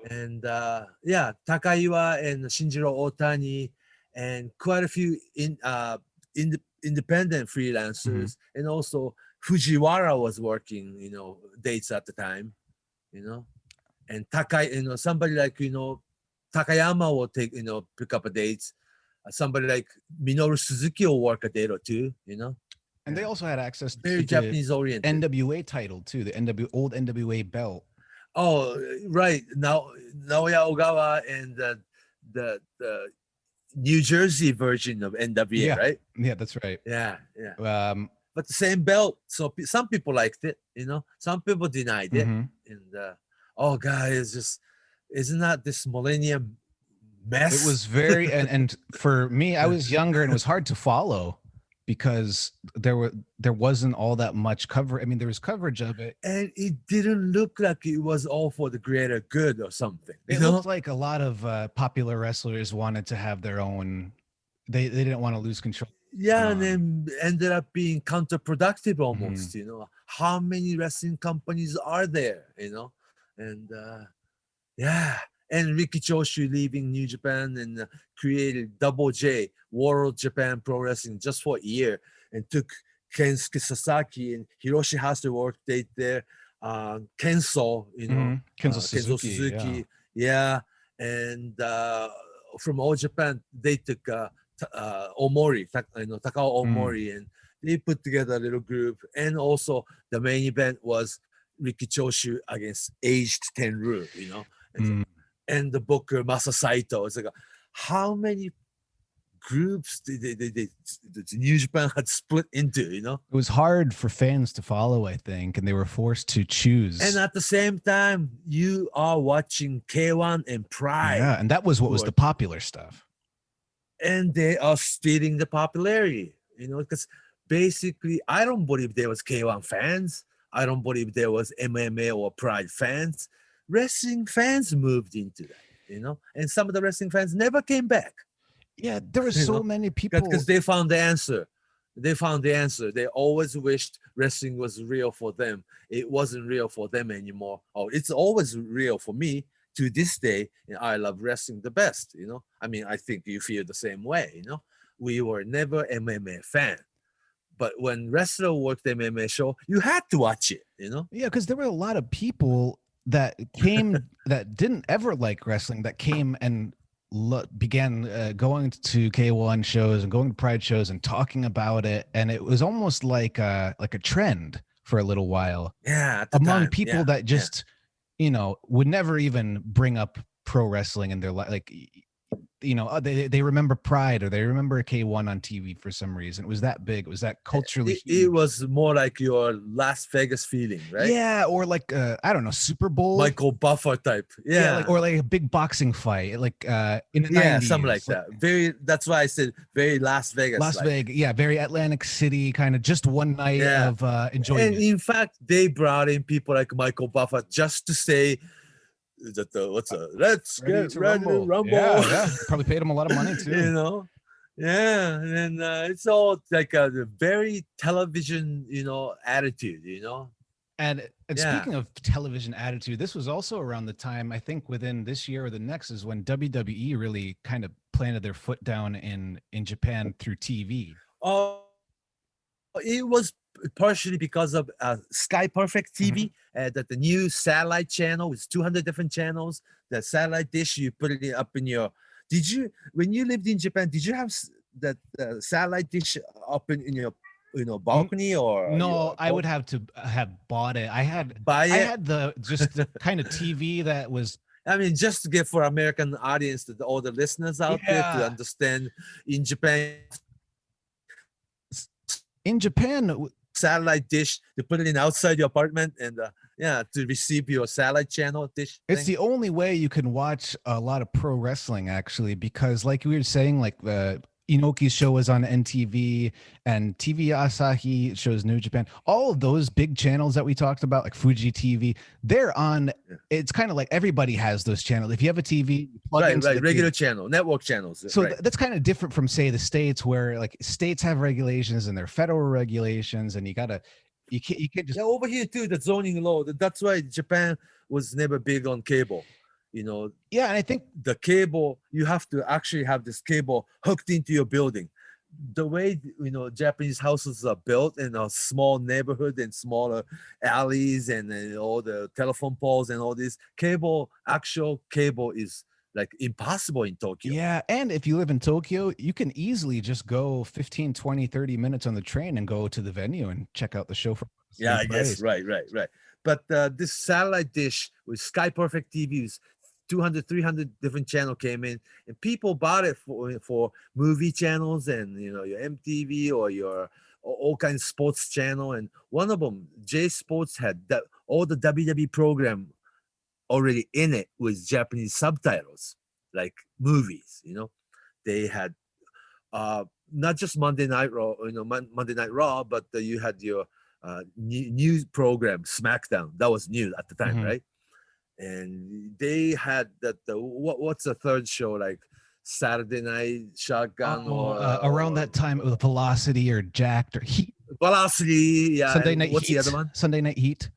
and Takaiwa and Shinjiro Otani, and quite a few independent freelancers, and also Fujiwara was working, dates at the time, and somebody like Takayama will take pick up a date. Somebody like Minoru Suzuki will work a date or two, And they also had access very to Japanese oriented NWA title too, the old NWA belt. Oh, right. Now Naoya Ogawa and the New Jersey version of NWA, right? Yeah, that's right. Yeah. But the same belt. So some people liked it, Some people denied it, and guys, isn't that this millennium mess? It was very and for me, I was younger and it was hard to follow because there wasn't all that much cover. I mean, there was coverage of it, and it didn't look like it was all for the greater good or something. It looked like a lot of popular wrestlers wanted to have their own. They didn't want to lose control. Yeah, and then ended up being counterproductive almost. How many wrestling companies are there? And and Riki Choshu leaving New Japan and created Double J, World Japan Pro Wrestling, just for a year, and took Kensuke Sasaki and Hiroshi Hase work date there. Kenzo, Kenzo Suzuki. And from All Japan, they took Omori, Takao Omori, and they put together a little group. And also the main event was Riki Choshu against aged Tenru, and the booker Masa Saito. It's like, how many groups the New Japan had split into, It was hard for fans to follow, I think, and they were forced to choose. And at the same time, you are watching K1 and Pride. Yeah, and that was what was the popular stuff. And they are stealing the popularity, because basically, I don't believe there was K1 fans. I don't believe there was MMA or Pride fans. Wrestling fans moved into that, and some of the wrestling fans never came back. Yeah, there were You so know? many people. Because they found the answer. They found the answer. They always wished wrestling was real for them. It wasn't real for them anymore. Oh, it's always real for me to this day. And I love wrestling the best. You know, I mean, I think you feel the same way. You know, we were never MMA fan, but when wrestler worked MMA show, you had to watch it. You know, Yeah, because there were a lot of people that came that didn't ever like wrestling that came and began going to K1 shows and going to Pride shows and talking about it, and it was almost like a trend for a little while yeah, at the among time, people yeah, that just would never even bring up pro wrestling in their life. Like they remember Pride or they remember K1 on TV for some reason. It was that big. It was that culturally it huge. was more like your Las Vegas feeling, right? Yeah, or like I don't know, Super Bowl. Michael Buffer type. Yeah, Like or like a big boxing fight, like in the 90s. Something like that. Very. That's why I said very Las Vegas. Las Vegas, yeah, very Atlantic City, kind of just one night of enjoyment. And in fact, they brought in people like Michael Buffer just to say that let's get ready to rumble. Yeah. Probably paid him a lot of money too. You know, yeah, and it's all like a very television, attitude. And speaking of television attitude, this was also around the time, I think within this year or the next, is when WWE really kind of planted their foot down in Japan through TV. Oh, it was partially because of Sky Perfect TV, that the new satellite channel with 200 different channels. The satellite dish, you put it up in your. Did you, when you lived in Japan, did you have that satellite dish up in your balcony or? No, I would have to have bought it. I had buy it. I had the kind of TV that was. I mean, just to get for American audience, to all the listeners out there to understand, in Japan, satellite dish, to put it in outside your apartment and to receive your satellite channel dish. It's the only way you can watch a lot of pro wrestling, actually, because like we were saying, like Inoki's show was on NTV and TV Asahi shows New Japan. All of those big channels that we talked about, like Fuji TV, they're on. It's kind of like everybody has those channels. If you have a TV, you plug into the regular TV. channel, network channels. So that's kind of different from, say, the States, where like states have regulations and they're federal regulations, and you can't just over here too. The zoning law. That's why Japan was never big on cable. And I think the cable, you have to actually have this cable hooked into your building. The way Japanese houses are built in a small neighborhood and smaller alleys and all the telephone poles and all this actual cable is like impossible in Tokyo. Yeah, and if you live in Tokyo, you can easily just go 15, 20, 30 minutes on the train and go to the venue and check out the show for I guess right. But this satellite dish with Sky Perfect TVs, 200, 300 different channel came in, and people bought it for movie channels and your MTV or your all kinds of sports channel. And one of them, J Sports, had all the WWE program already in it with Japanese subtitles, like movies. They had not just Monday Night Raw, but you had your news program SmackDown. That was new at the time, right? And they had that. What's the third show, like Saturday Night Shotgun around that time it was Velocity or Jacked or Heat. Velocity, yeah. Sunday Night What's Heat. the other one? Sunday Night Heat.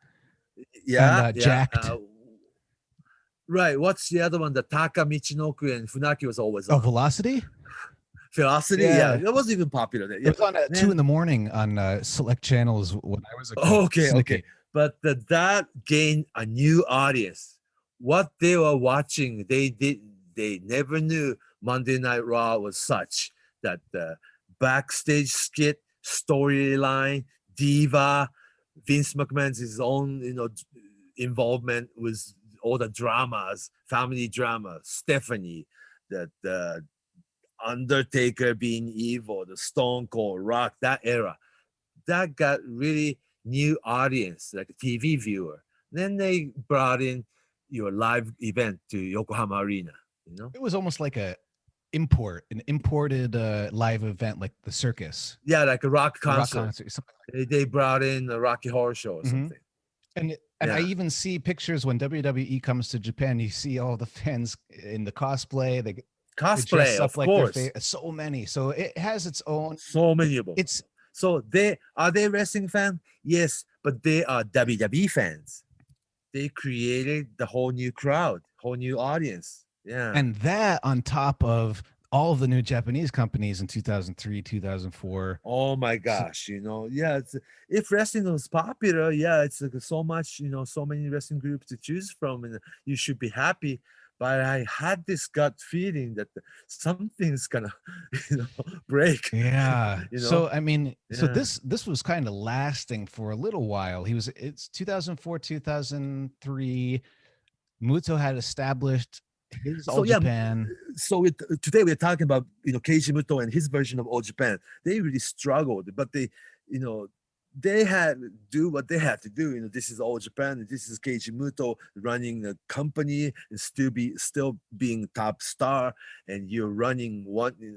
Yeah, and, Jacked. Right. What's the other one? The Taka Michinoku and Funaki was always on. Velocity. Velocity, yeah. It wasn't even popular then. It was on at 2 a.m. on select channels when I was a kid. Okay. But that gained a new audience. What they were watching, they never knew Monday Night Raw was such that the backstage skit, storyline, diva, Vince McMahon's his own, involvement with all the dramas, family drama, Stephanie, the Undertaker being evil, the Stone Cold, Rock, that era, that got really new audience, like a TV viewer. Then they brought in your live event to Yokohama Arena. It was almost like an imported live event, like the circus. Yeah, like a rock concert. Like they brought in a Rocky Horror Show or something. And I even see pictures when WWE comes to Japan. You see all the fans in the cosplay. They dress Cosplay, up of like their course. so many. So it has its own. So many of them. It's So they wrestling fan? Yes, but they are WWE fans. They created the whole new crowd, whole new audience. Yeah. and that on top of all of the new Japanese companies in 2003, 2004. Oh my gosh, yeah. If wrestling was popular, yeah, it's like so much, so many wrestling groups to choose from, and you should be happy. But I had this gut feeling that something's gonna, break. Yeah. So I mean, so Yeah. this was kind of lasting for a little while. It's 2004, 2003. Muto had established his So All yeah, Japan. so today we're talking about Keiji Muto and his version of All Japan. They really struggled, but you know they had do what they had to do. This is All Japan, and this is Keiji Muto running a company and still being top star, and you're running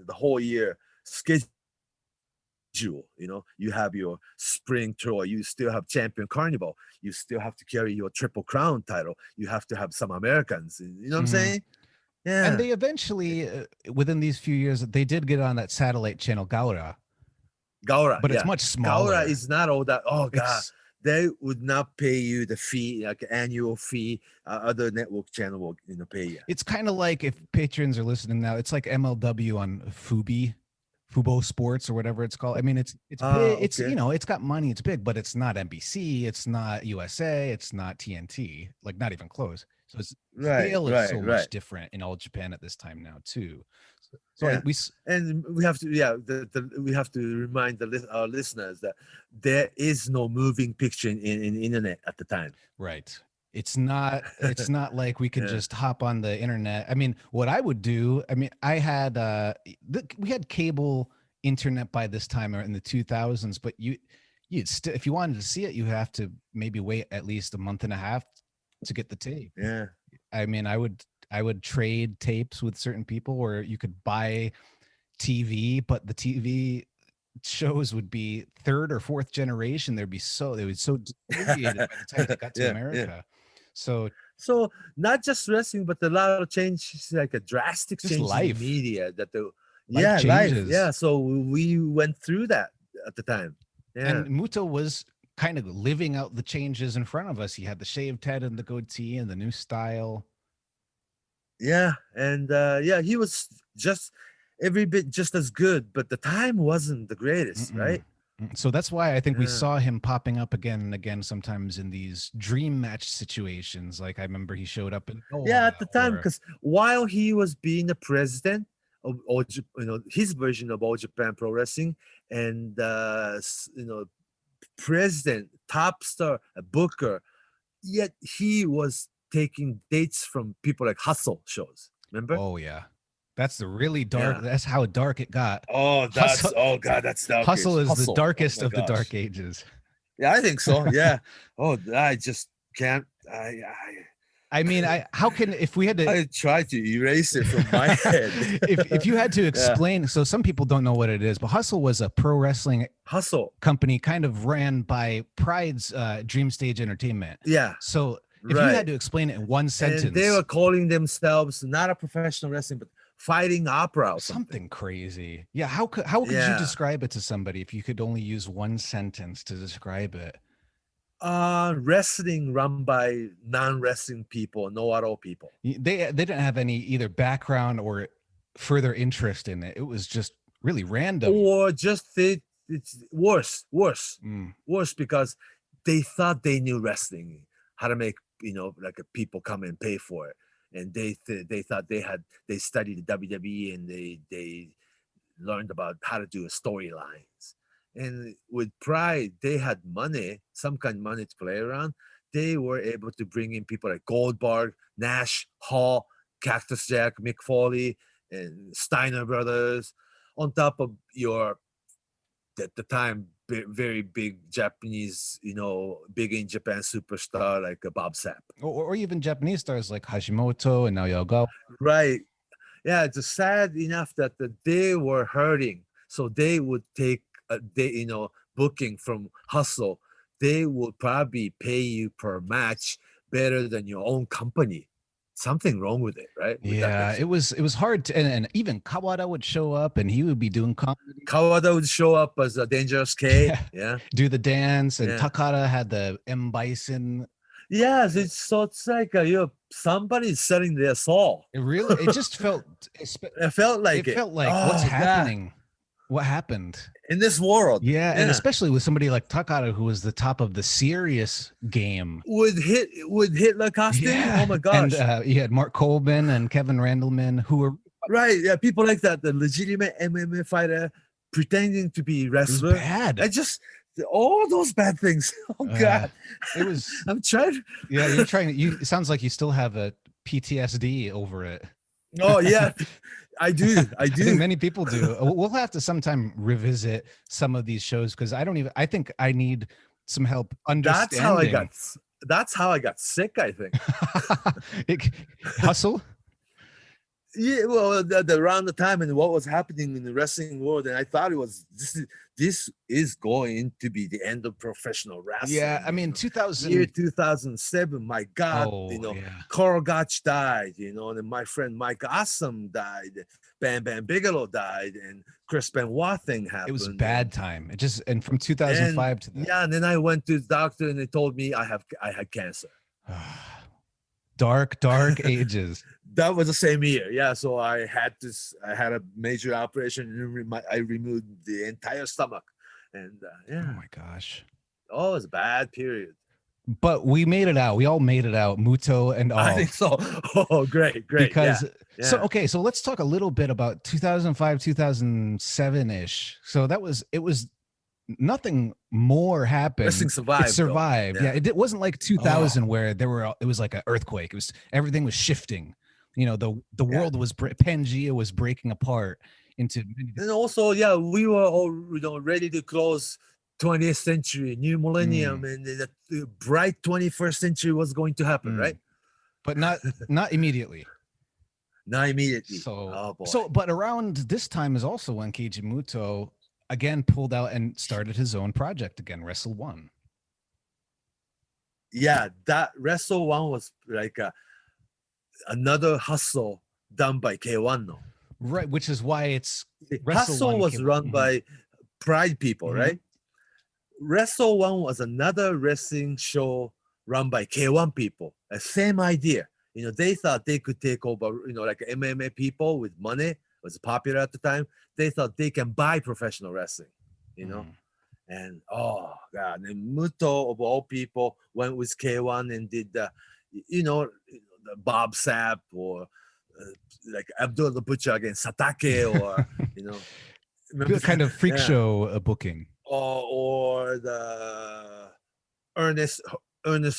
the whole year schedule. You have your spring tour, you still have champion carnival, you still have to carry your triple crown title, you have to have some Americans, you know what I'm Mhm. saying? And Yeah. they eventually, within these few years, they did get on that satellite channel Gaura, Gaura, but it's yeah. much smaller. Gaura is not all that. Oh god, It's they would not pay you the fee, like annual fee. Other network channel will pay you. it's kind of like, if patrons are listening now, it's like MLW on Fubo Sports or whatever it's called. I mean, it's big. It's Okay. it's got money. It's big, but it's not NBC. It's not USA. It's not TNT. Like, not even close. So it's Right, scale is so right. much different in All Japan at this time now too. So Yeah. we And we have to, we have to remind our listeners that there is no moving picture in internet at the time. right. It's not like we can Yeah. just hop on the internet. I mean, what I would do, I mean, I had we had cable internet by this time in the 2000s, but you'd still, if you wanted to see it, you have to maybe wait at least a month and a half to get the tape. Yeah. I mean, I would trade tapes with certain people, or you could buy TV, but the TV shows would be third or fourth generation. They would so deteriorated by the time they got to Yeah. America. So So not just wrestling, but a lot of changes, like a drastic Just change life. in media Life life. changes. Yeah. So we went through that at the time. Yeah. and Muto was kind of living out the changes in front of us. He had the shaved head and the goatee and the new style. Yeah. And he was just every bit just as good, but the time wasn't the greatest, right? So that's why I think we Yeah. saw him popping up again and again, sometimes in these dream match situations. Like, I remember he showed up in Yeah, at the time, or- because while he was being the president of his version of All Japan Pro Wrestling, and president, top star, a booker, yet he was taking dates from people like Hustle shows. Remember? oh yeah, that's the really dark. Yeah. That's how dark it got. Oh, Hustle- that's dark. Hustle is the Oh darkest my of the gosh. dark ages. Yeah, I think so. Yeah. Oh, I just can't. I mean, how can, if we had to, I try to erase it from my head. if you had to explain, so some people don't know what it is, but Hustle was a pro wrestling Hustle. company kind of ran by Pride's Dream Stage Entertainment. Yeah. So if Right. you had to explain it in one sentence, And they were calling themselves not a professional wrestling, but fighting opera or something. something crazy. Yeah. How could you Yeah. describe it to somebody if you could only use one sentence to describe it? Wrestling run by non-wrestling people, know-it-all people. They didn't have any either background or further interest in it. It was just really random. Or just it's worse Mm. because they thought they knew wrestling, how to make like people come and pay for it, and they thought they studied the WWE, and they learned about how to do storylines. And with Pride, they had money, some kind of money to play around. They were able to bring in people like Goldberg, Nash, Hall, Cactus Jack, Mick Foley, and Steiner Brothers, on top of your, at the time, very big Japanese, big in Japan superstar like Bob Sapp. Or even Japanese stars like Hashimoto and Naoyaga. Right. Yeah, it's sad enough that they were hurting, so they would take booking from Hustle. They would probably pay you per match better than your own company. something wrong with it, right? With that Yeah, picture. it was hard to, and even Kawada would show up and he would be doing comedy. Kawada would show up as a Dangerous K. Yeah. Do the dance, and Yeah. Takada had the M Bison. Yes, it's like somebody's selling their soul. It just felt It felt like it felt like Oh, what's God. happening? What happened? In this world. Yeah, and especially with somebody like Takada, who was the top of the serious game. With Hitler costume. Yeah. Oh my gosh. And you had Mark Colbin and Kevin Randleman, who were Right. Yeah, people like that, the legitimate MMA fighter pretending to be it was wrestler. bad. I just all those bad things. Oh God. It was I'm trying. yeah, you're trying to it sounds like you still have a PTSD over it. Oh yeah. I do. I I think do. many people do. We'll have to sometime revisit some of these shows because I think I need some help understanding. That's how I got sick, I think. Hustle. Yeah, well, around the time and what was happening in the wrestling world, and I thought this is going to be the end of professional wrestling. Yeah, I mean, year 2007. My God, Oh, yeah. Carl Gotch died, and my friend Mike Awesome died, Bam Bam Bigelow died, and Chris Benoit thing happened. It was bad time. It just and from 2005 to yeah, and then I went to the doctor and they told me I had cancer. dark ages. That was the same year. Yeah. So I had a major operation and I removed the entire stomach. And yeah. Oh my gosh. Oh, it was a bad period. But we made it out. We all made it out. Muto and all. I think so. Oh, great. Because yeah. So let's talk a little bit about 2005, 2007-ish. So it was nothing more happened. Wrestling survived. It survived. Yeah. It wasn't like 2000 where it was like an earthquake. Everything was shifting. The world was Pangea was breaking apart into many and also we were all ready to close 20th century, new millennium, and the bright 21st century was going to happen, right? But not immediately. Not immediately. But around this time is also when Keiji Muto again pulled out and started his own project again, Wrestle 1. Yeah, that Wrestle 1 was like another hustle done by K1 no. Right, which is why it's Wrestle was run by Pride people, right? Wrestle 1 was another wrestling show run by K1 people. The same idea. They thought they could take over, like MMA people with money. It was popular at the time. They thought they can buy professional wrestling, And oh God, and Muto of all people went with K1 and did the Bob Sapp or like Abdul the Butcher against Satake or kind of freak show booking or the Ernest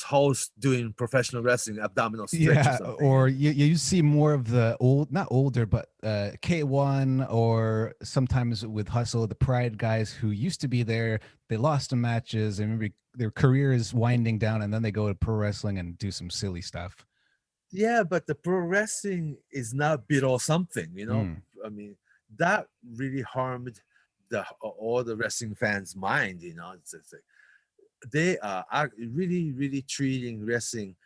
host doing professional wrestling abdominal stretch or you see more of the not older but K1 or sometimes with Hustle, the Pride guys who used to be there. They lost some matches and maybe their career is winding down and then they go to pro wrestling and do some silly stuff. Yeah, but the pro wrestling is not below something, I mean, that really harmed all the wrestling fans' mind, It's like they are really, really treating wrestling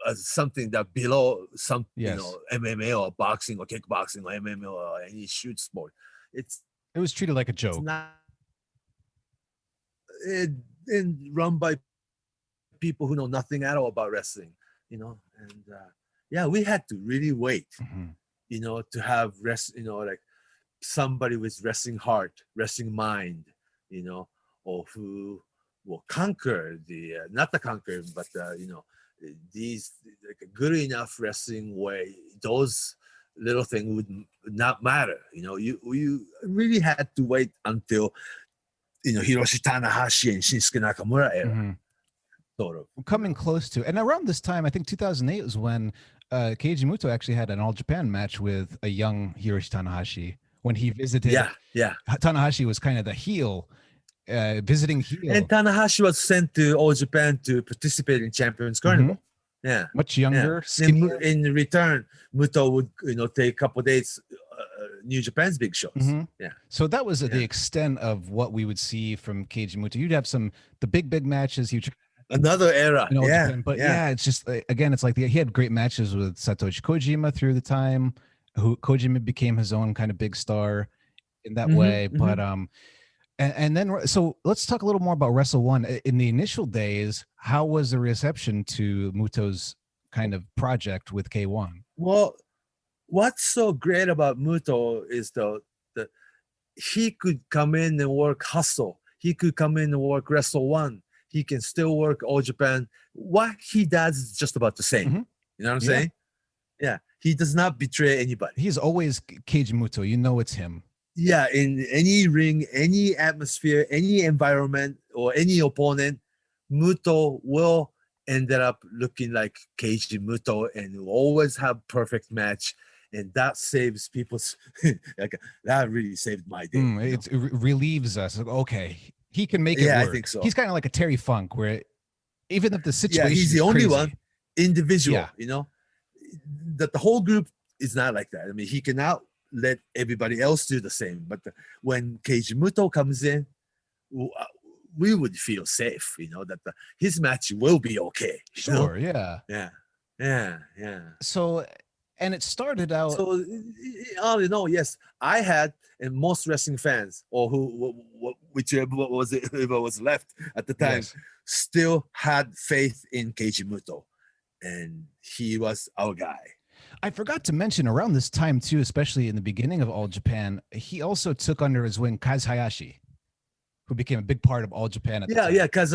as something that below MMA or boxing or kickboxing or MMA or any shoot sport. It was treated like a joke. And run by people who know nothing at all about wrestling. And we had to really wait, to have like somebody with wrestling heart, wrestling mind, or who will conquer not the conquer, but these like a good enough wrestling way. Those little things would not matter. You really had to wait until Hiroshi Tanahashi and Shinsuke Nakamura era. Sort of coming close to, and around this time I think 2008 was when Keiji Muto actually had an All Japan match with a young Hiroshi Tanahashi when he visited. Tanahashi was kind of the heel, visiting heel, and Tanahashi was sent to All Japan to participate in Champions Carnival. Much younger. In return, Muto would take a couple of days New Japan's big shows. So that was the extent of what we would see from Keiji Muto. You'd have the big matches. Another era. in All Yeah, Japan. But yeah. yeah, it's just again, it's like he had great matches with Satoshi Kojima through the time. Who Kojima became his own kind of big star in that way. But and then so let's talk a little more about Wrestle One. In the initial days, how was the reception to Muto's kind of project with K1? Well, what's so great about Muto is the he could come in and work Hustle. He could come in and work Wrestle One. He can still work All Japan. What he does is just about the same. Mhm. You know what I'm Yeah. saying? Yeah. He does not betray anybody. He's always Keiji Muto. You know it's him. Yeah, in any ring, any atmosphere, any environment, or any opponent, Muto will end up looking like Keiji Muto and will always have perfect match. And that saves people's like that really saved my day. It relieves us. Like, okay, he can make it Yeah, work. I think so. He's kind of like a Terry Funk, where even if the situation He's the is only crazy, one individual, Yeah. That the whole group is not like that. I mean, he cannot let everybody else do the same. But when Keiji Muto comes in, we would feel safe, that his match will be okay. Sure, yeah. Yeah. So, and it started out. So all in all, yes, I had, and most wrestling fans, or whichever whoever was left at the time, Yes. still had faith in Keiji Muto, and he was our guy. I forgot to mention around this time too, especially in the beginning of All Japan, he also took under his wing Kaz Hayashi, who became a big part of All Japan at the time. Because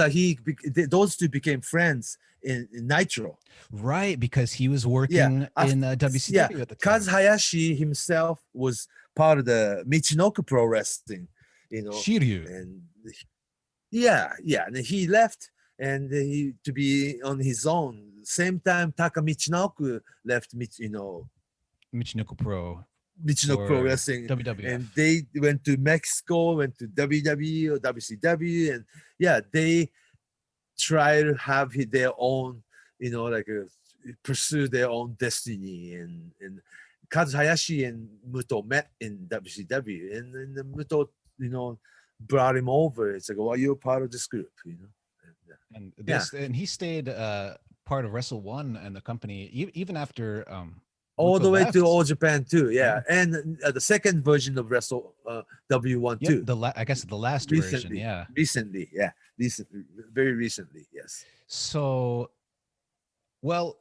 those two became friends in Nitro. Right, because he was working in WCW at the time. Kaz Hayashi himself was part of the Michinoku Pro Wrestling, Shiryu. and and he left and to be on his own. Same time, Taka Michinoku left, Michinoku Pro Wrestling, WWF. and they went to Mexico, went to WWE or WCW, and they try to have their own, pursue their own destiny. And Kaz Hayashi and Muto met in WCW, and Muto, brought him over. It's like, well, you're part of this group, And he stayed part of Wrestle One and the company even after all Muto the way left. to All Japan too. And the second version of Wrestle W1 too. I guess the last version. Recently, very recently, yes. So, well,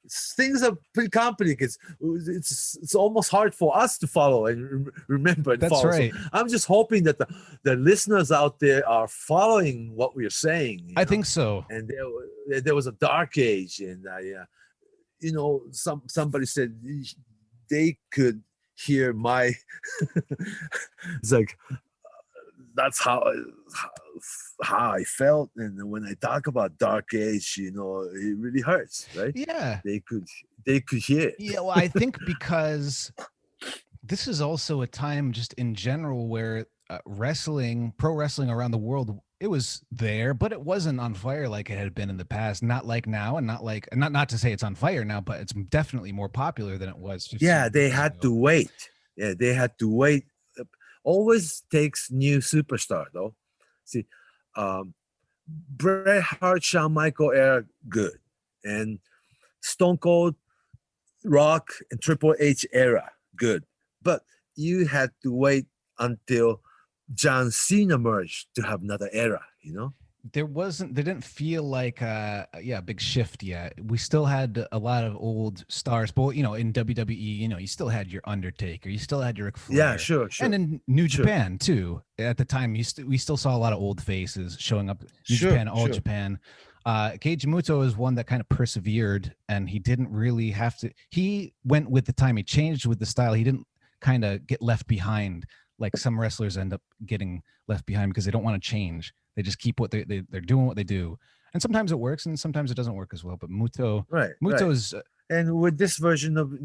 things are pretty complicated. It's almost hard for us to follow and remember. And that's follow. right. So I'm just hoping that the listeners out there are following what we're saying. I think so. And there was a dark age, and somebody said they could hear my. It's like that's how I felt, and when I talk about dark age, it really hurts, right? Yeah, they could hear it. Yeah, well, I think because this is also a time just in general where pro wrestling around the world, it was there, but it wasn't on fire like it had been in the past. Not like now, and not to say it's on fire now, but it's definitely more popular than it was. They had to wait. Yeah, they had to wait. Always takes new superstar though. See, Bret Hart, Shawn Michael era, good, and Stone Cold, Rock, and Triple H era, good. But you had to wait until John Cena merged to have another era, There didn't feel like a big shift yet. We still had a lot of old stars, but in WWE, you still had your Undertaker, you still had your Ric Flair. Yeah, sure. And in New Japan too. At the time, we still saw a lot of old faces showing up. New Japan, All Japan. Keiji Muto is one that kind of persevered, and he didn't really have to. He went with the time. He changed with the style. He didn't kind of get left behind like some wrestlers end up getting left behind because they don't want to change. They just keep what they're doing what they do, and sometimes it works, and sometimes it doesn't work as well. But Muto's and with this version of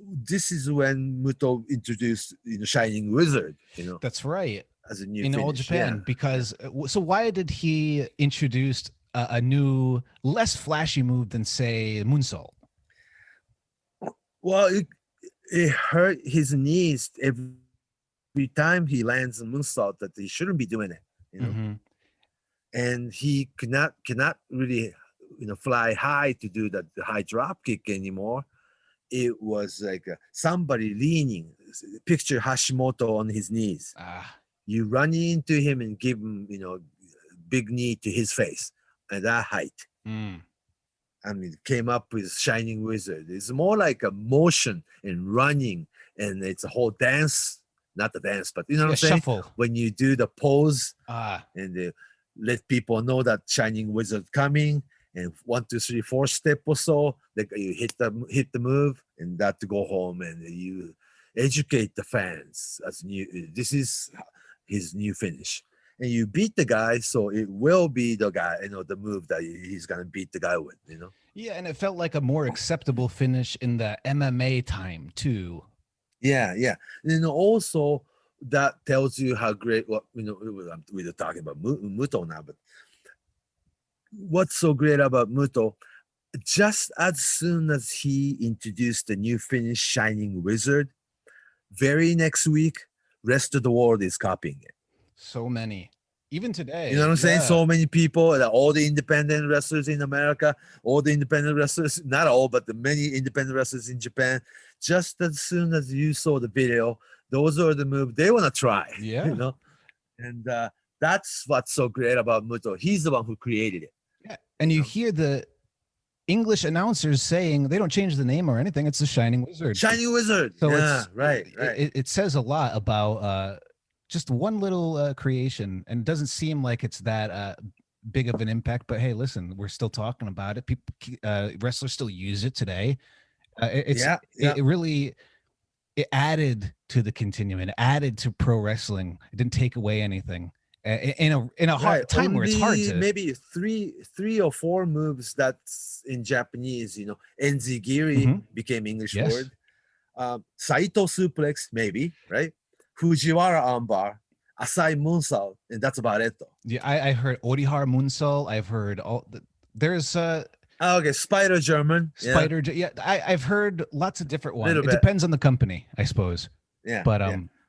this is when Muto introduced Shining Wizard. That's right, as a new in All Japan. Because so why did he introduce a new, less flashy move than say moonsault? Well, it hurt his knees every time he lands a moonsault that he shouldn't be doing it. and he cannot really, fly high to do the high drop kick anymore. It was like somebody leaning. Picture Hashimoto on his knees. You run into him and give him, big knee to his face at that height. I mean, came up with Shining Wizard. It's more like a motion and running, and it's a whole dance. Not the dance, but you know what I'm saying? Shuffle. When you do the pose and they let people know that Shining Wizard coming, and 1, 2, 3, 4 step or so, like you hit the move, and that to go home, and you educate the fans as this is his new finish. And you beat the guy, so it will be the guy, the move that he's gonna beat the guy with, Yeah, and it felt like a more acceptable finish in the MMA time too. Yeah. And also that tells you how great. We're talking about Muto now, but what's so great about Muto? Just as soon as he introduced the new finish, Shining Wizard, very next week, rest of the world is copying it. So many, even today. You know what I'm saying? So many people, all the independent wrestlers in America, all the independent wrestlers, not all, but the many independent wrestlers in Japan, just as soon as you saw the video, those are the moves they want to try. Yeah. And that's what's so great about Muto. He's the one who created it. Yeah. And you hear the English announcers saying they don't change the name or anything. It's the Shining Wizard. Shining Wizard. So right. It says a lot about just one little creation, and it doesn't seem like it's that big of an impact. But hey, listen, we're still talking about it. People, wrestlers still use it today. It really added to the continuum. It added to pro wrestling. It didn't take away anything. In a hard time where it's hard to maybe three or four moves that's in Japanese. Enzigiri became English word. Saito suplex, maybe, right? Fujiwara armbar, Asai moonsault, and that's about it though. Yeah, I heard Orihara moonsault. I've heard there's Spider German. Spider, I've heard lots of different ones. It depends on the company, I suppose. Yeah.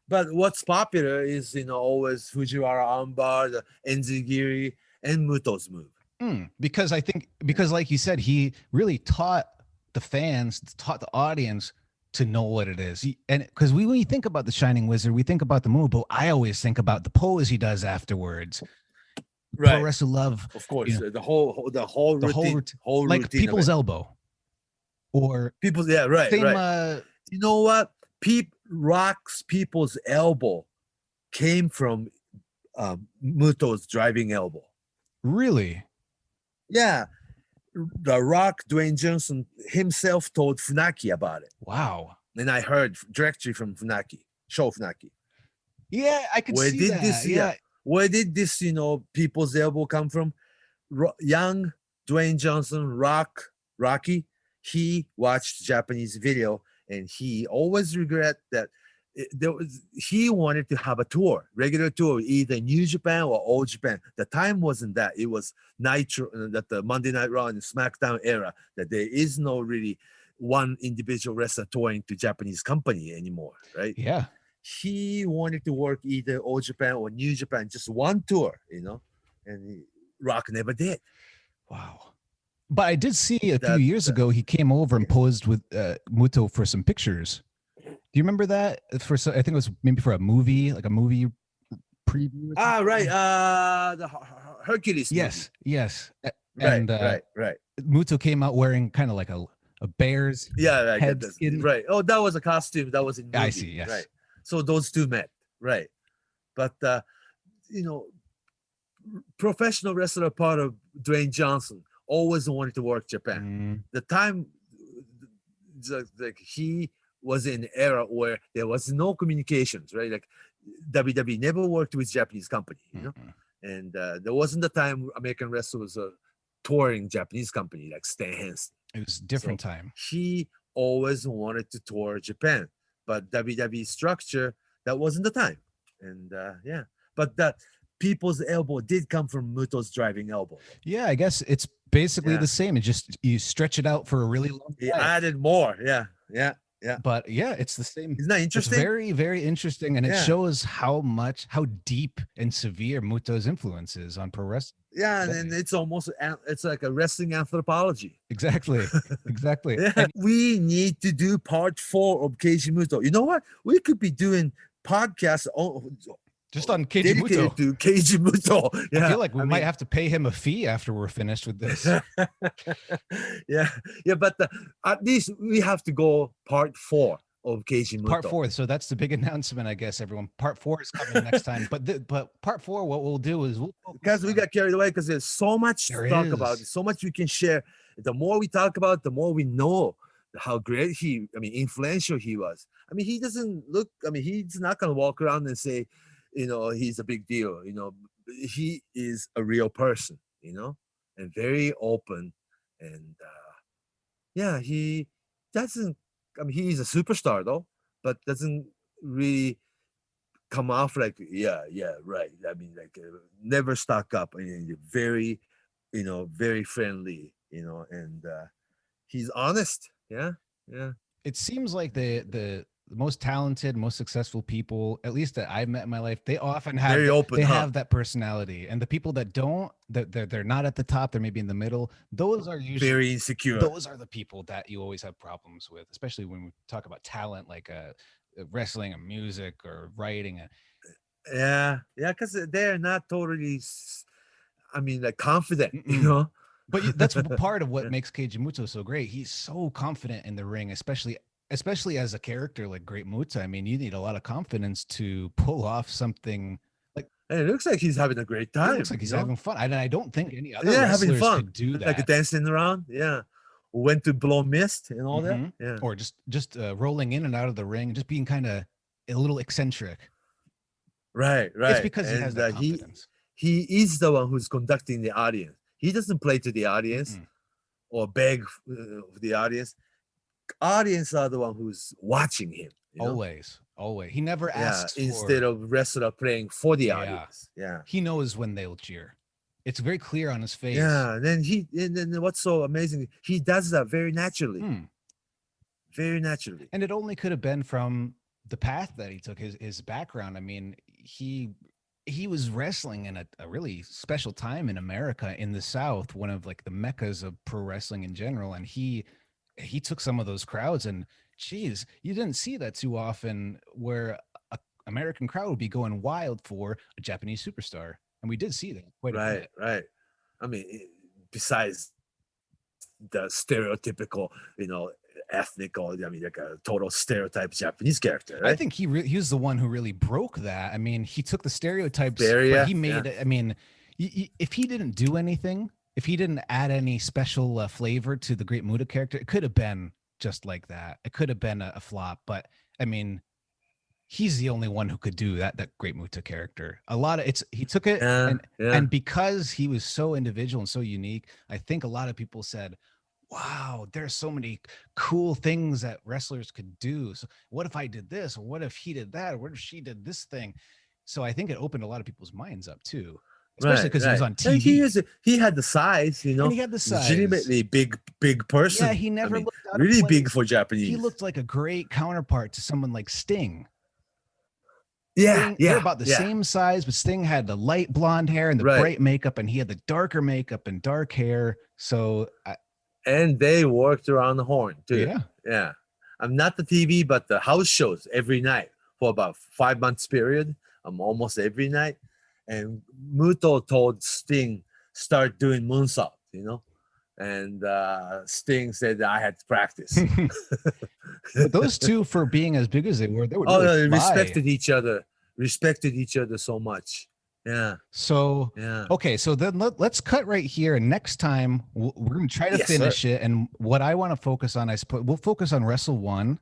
But what's popular is always Fujiwara armbar, the Enzigiri, and Muto's move. Because like you said, he really taught the fans, taught the audience to know what it is. And because when we think about the Shining Wizard, we think about the move, but I always think about the pose he does afterwards. Right. Pro wrestle love, of course, the whole routine, like people's elbow, or people's right. You know what? Rock's people's elbow came from Muto's driving elbow. Really? Yeah. The Rock, Dwayne Johnson himself told Funaki about it. Wow. And I heard directly from Sho Funaki. Yeah, I could see that. Where did this, people's elbow come from? Young Dwayne Johnson, Rocky, he watched Japanese video, and he always regret that he wanted to have a regular tour, either New Japan or Old Japan. The time wasn't that. It was Nitro, that the Monday Night Raw and SmackDown era, that there is no really one individual wrestler touring to Japanese company anymore, right? Yeah. He wanted to work either Old Japan or New Japan, just one tour, and Rock never did. Wow. But I did see a few years ago, he came over and posed with Muto for some pictures. Do you remember that? I think it was maybe for a movie, like a movie preview. Right. The Hercules movie. Yes. Right. Muto came out wearing kind of like a bear's head skin. Right. Oh, that was a costume. That was in movie. I see, yes. Right. So those two met. Right. But, professional wrestler part of Dwayne Johnson always wanted to work Japan. The time, like he was in an era where there was no communications, right? Like WWE never worked with Japanese company, and there wasn't the time American wrestler was a touring Japanese company like Stan Hansen. It was a different time. He always wanted to tour Japan, but WWE structure, that wasn't the time. And but that people's elbow did come from Muto's driving elbow. Yeah, I guess it's basically the same. It just, you stretch it out for a really long time. He added more. Yeah. But yeah, it's the same. Isn't that interesting? It's very, very interesting. And it shows how deep and severe Muto's influence is on pro wrestling. Yeah, and then it's almost it's like a wrestling anthropology. Exactly. Exactly. Yeah, And we need to do part 4 of Keiji Muto. You know what? We could be doing podcasts just on Keiji dedicated Muto. to Keiji Muto. Yeah, I feel like we might have to pay him a fee after we're finished with this. yeah, but at least we have to go part 4 of Keiji Muto. Part 4. So that's the big announcement, I guess, everyone. Part 4 is coming next time. But part 4, what we'll do is because we got carried away because there's so much to talk about, so much we can share. The more we talk about, the more we know how great influential he was. I mean, he doesn't look, he's not going to walk around and say, he's a big deal. He is a real person, and very open. And he doesn't, he's a superstar though, but doesn't really come off like, right. Never stuck up. Very, very friendly, and he's honest. Yeah. It seems like the most talented, most successful people, at least that I've met in my life, they often have very open. They have that personality, and the people that don't, that they're not at the top, they're maybe in the middle. Those are usually very insecure. Those are the people that you always have problems with, especially when we talk about talent, like wrestling or music or writing. Yeah, because they're not totally, confident. But that's part of what makes Keiji Muto so great. He's so confident in the ring, especially as a character like Great Muta. I mean, you need a lot of confidence to pull off something like. And it looks like he's having a great time. It looks like he's having fun. I don't think any other wrestlers could do that. Like dancing around. Yeah. Went to blow mist and all that. Yeah. Or just rolling in and out of the ring, just being kind of a little eccentric. Right. It's because he has that confidence. He is the one who's conducting the audience. He doesn't play to the audience or beg for the audience. Audience are the one who's watching him. Always. He never asks instead of wrestler playing for the audience. Yeah. He knows when they'll cheer. It's very clear on his face. Yeah. And then what's so amazing, he does that very naturally. Very naturally. And it only could have been from the path that he took, his background. I mean, he was wrestling in a really special time in America, in the South, one of like the meccas of pro wrestling in general. And he took some of those crowds, and geez, you didn't see that too often, where an American crowd would be going wild for a Japanese superstar. And we did see that quite a bit. Right. I mean, besides the stereotypical, ethnic, or like a total stereotype Japanese character, right? I think he was the one who really broke that. I mean, he took the stereotypes, but he made it. I mean, if he didn't do anything, if he didn't add any special flavor to the Great Muta character, it could have been just like that. It could have been a flop. But I mean, he's the only one who could do that Great Muta character. He took it, and because he was so individual and so unique, I think a lot of people said, wow, there's so many cool things that wrestlers could do. So what if I did this? Or what if he did that? Or what if she did this thing? So I think it opened a lot of people's minds up too, especially because he was on TV. He had the size, And he had the size. Legitimately big person. Yeah, he never looked out really of place. big for Japanese. He looked like a great counterpart to someone like Sting. Yeah, They're about the same size, but Sting had the light blonde hair and the bright makeup, and he had the darker makeup and dark hair. So and they worked around the horn too. Yeah. I'm not the TV, but the house shows every night for about 5 months period. I'm almost every night. And Muto told Sting, start doing moonsault, and Sting said that I had to practice. But those two, for being as big as they were, they would they respected each other so much. Yeah. So okay, so then let's cut right here, and next time we're going to try to finish it. And what I want to focus on, I suppose we'll focus on Wrestle 1,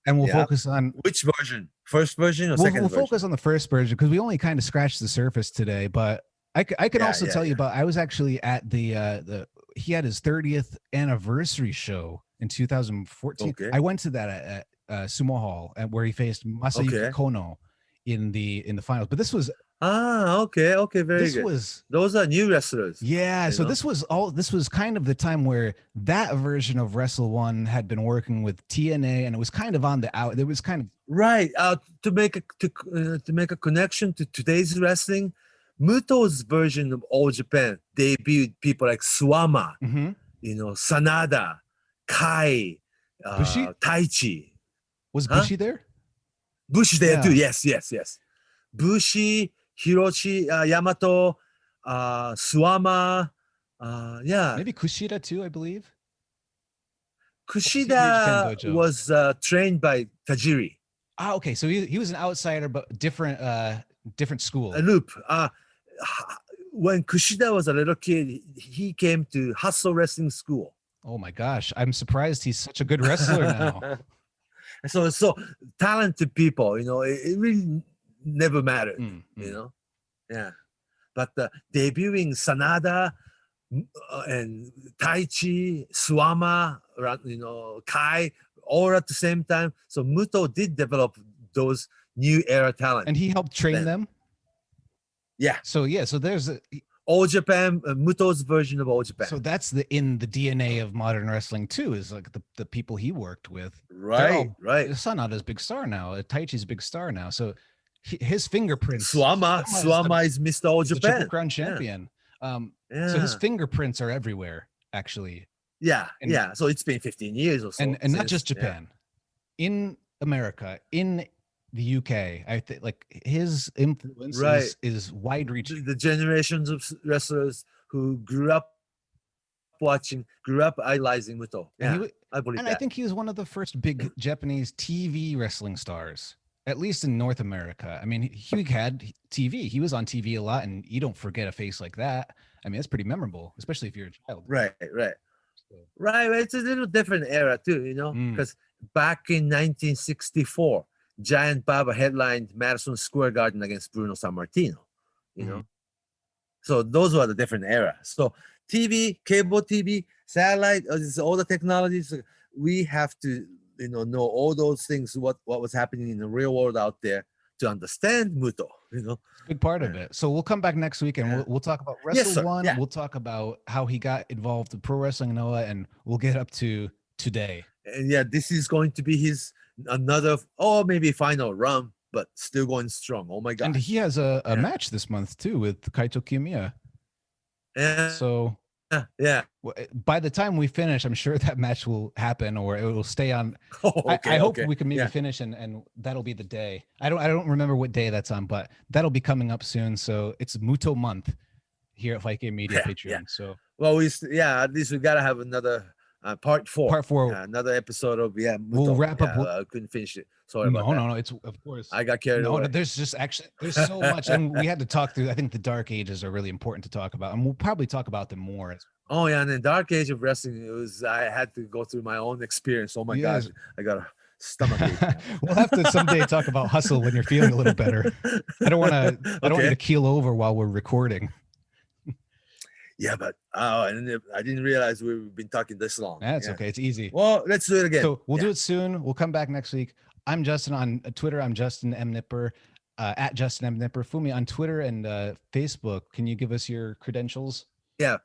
and we'll focus on which version, first version or second version? We'll focus on the first version because we only kind of scratched the surface today. But I can also tell you about, I was actually at the he had his 30th anniversary show in 2014. I went to that at Sumo Hall, where he faced Masayuki Kono in the finals. But this was very good. Those are new wrestlers. Yeah, so this was kind of the time where that version of Wrestle 1 had been working with TNA, and it was kind of on the out. It was kind of to make a connection to today's wrestling. Muto's version of All Japan debuted people like Suwama, Mhm. Sanada, Kai, Bushi? Taichi. Was Huh? Bushi there? Bushi there Yeah. too. Yes. Bushi, Hiroshi, Yamato, Suwama. Yeah. Maybe Kushida too, I believe. Kushida Dojo? was trained by Tajiri. Ah, okay. So he was an outsider, but different school. Loop. When Kushida was a little kid, he came to Hustle Wrestling School. Oh my gosh, I'm surprised he's such a good wrestler now. So talented people, it really never mattered, Yeah. But debuting Sanada and Taichi, Suwama, Kai, all at the same time. So Muto did develop those new era talent. And he helped train Then. them. Yeah. So there's All Japan, Muto's version of All Japan. So that's in the DNA of modern wrestling too, is like the people he worked with. Right. Sanada's a big star now. Taichi's a big star now. So his fingerprints. Suwama is Mr. All The Japan. Triple Crown champion. So his fingerprints are everywhere, actually. Yeah. So it's been 15 years or so. And not just Japan. In America, in the UK, I think like his influence is wide reaching. The generations of wrestlers who grew up idolizing Muto. Yeah, I believe that. I think he was one of the first big Japanese TV wrestling stars, at least in North America. I mean, he had TV. He was on TV a lot, and you don't forget a face like that. I mean, that's pretty memorable, especially if you're a child. Right. It's a little different era too, because back in 1964, Giant Baba headlined Madison Square Garden against Bruno Sammartino, So those were the different eras. So TV, cable TV, satellite, all the technologies, we have to, know all those things, what was happening in the real world out there to understand Muto, Big part of it. So we'll come back next week and we'll talk about Wrestle One. Yeah. We'll talk about how he got involved in Pro Wrestling Noah, and we'll get up to today. And this is going to be his another maybe final run, but still going strong. Oh my god. And he has a match this month too with Kaito Kiyomiya. Yeah. So by the time we finish, I'm sure that match will happen, or it will stay on. I hope we can maybe finish and that'll be the day. I don't remember what day that's on, but that'll be coming up soon. So it's Muto month here at Fight Game Media Patreon. Yeah. So at least we gotta have another part 4. Part 4. Another episode of Muto. We'll wrap up. I couldn't finish it. Sorry about that. No. It's of course. I got carried away. There's so much, and we had to talk through. I think the Dark Ages are really important to talk about, and we'll probably talk about them more. Oh yeah, and then Dark Age of Wrestling, I had to go through my own experience. Oh my gosh, I got a stomach ache. We'll have to someday talk about Hustle when you're feeling a little better. I don't want you to keel over while we're recording. Yeah, but I didn't realize we've been talking this long. That's okay. It's easy. Well, let's do it again. So we'll do it soon. We'll come back next week. I'm Justin on Twitter. I'm Justin M. Knipper, at Justin M. Knipper. Fumi on Twitter and Facebook. Can you give us your credentials? Yeah.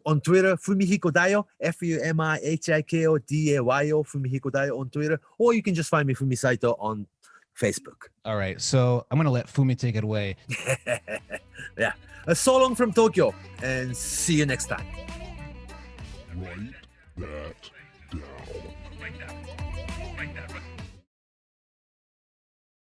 On Twitter, Fumihiko Dayo, Fumihiko Dayo, Fumihiko Dayo on Twitter. Or you can just find me, Fumi Saito, on Facebook. All right. So I'm going to let Fumi take it away. Yeah. So long from Tokyo, and see you next time. Write that down. Like that.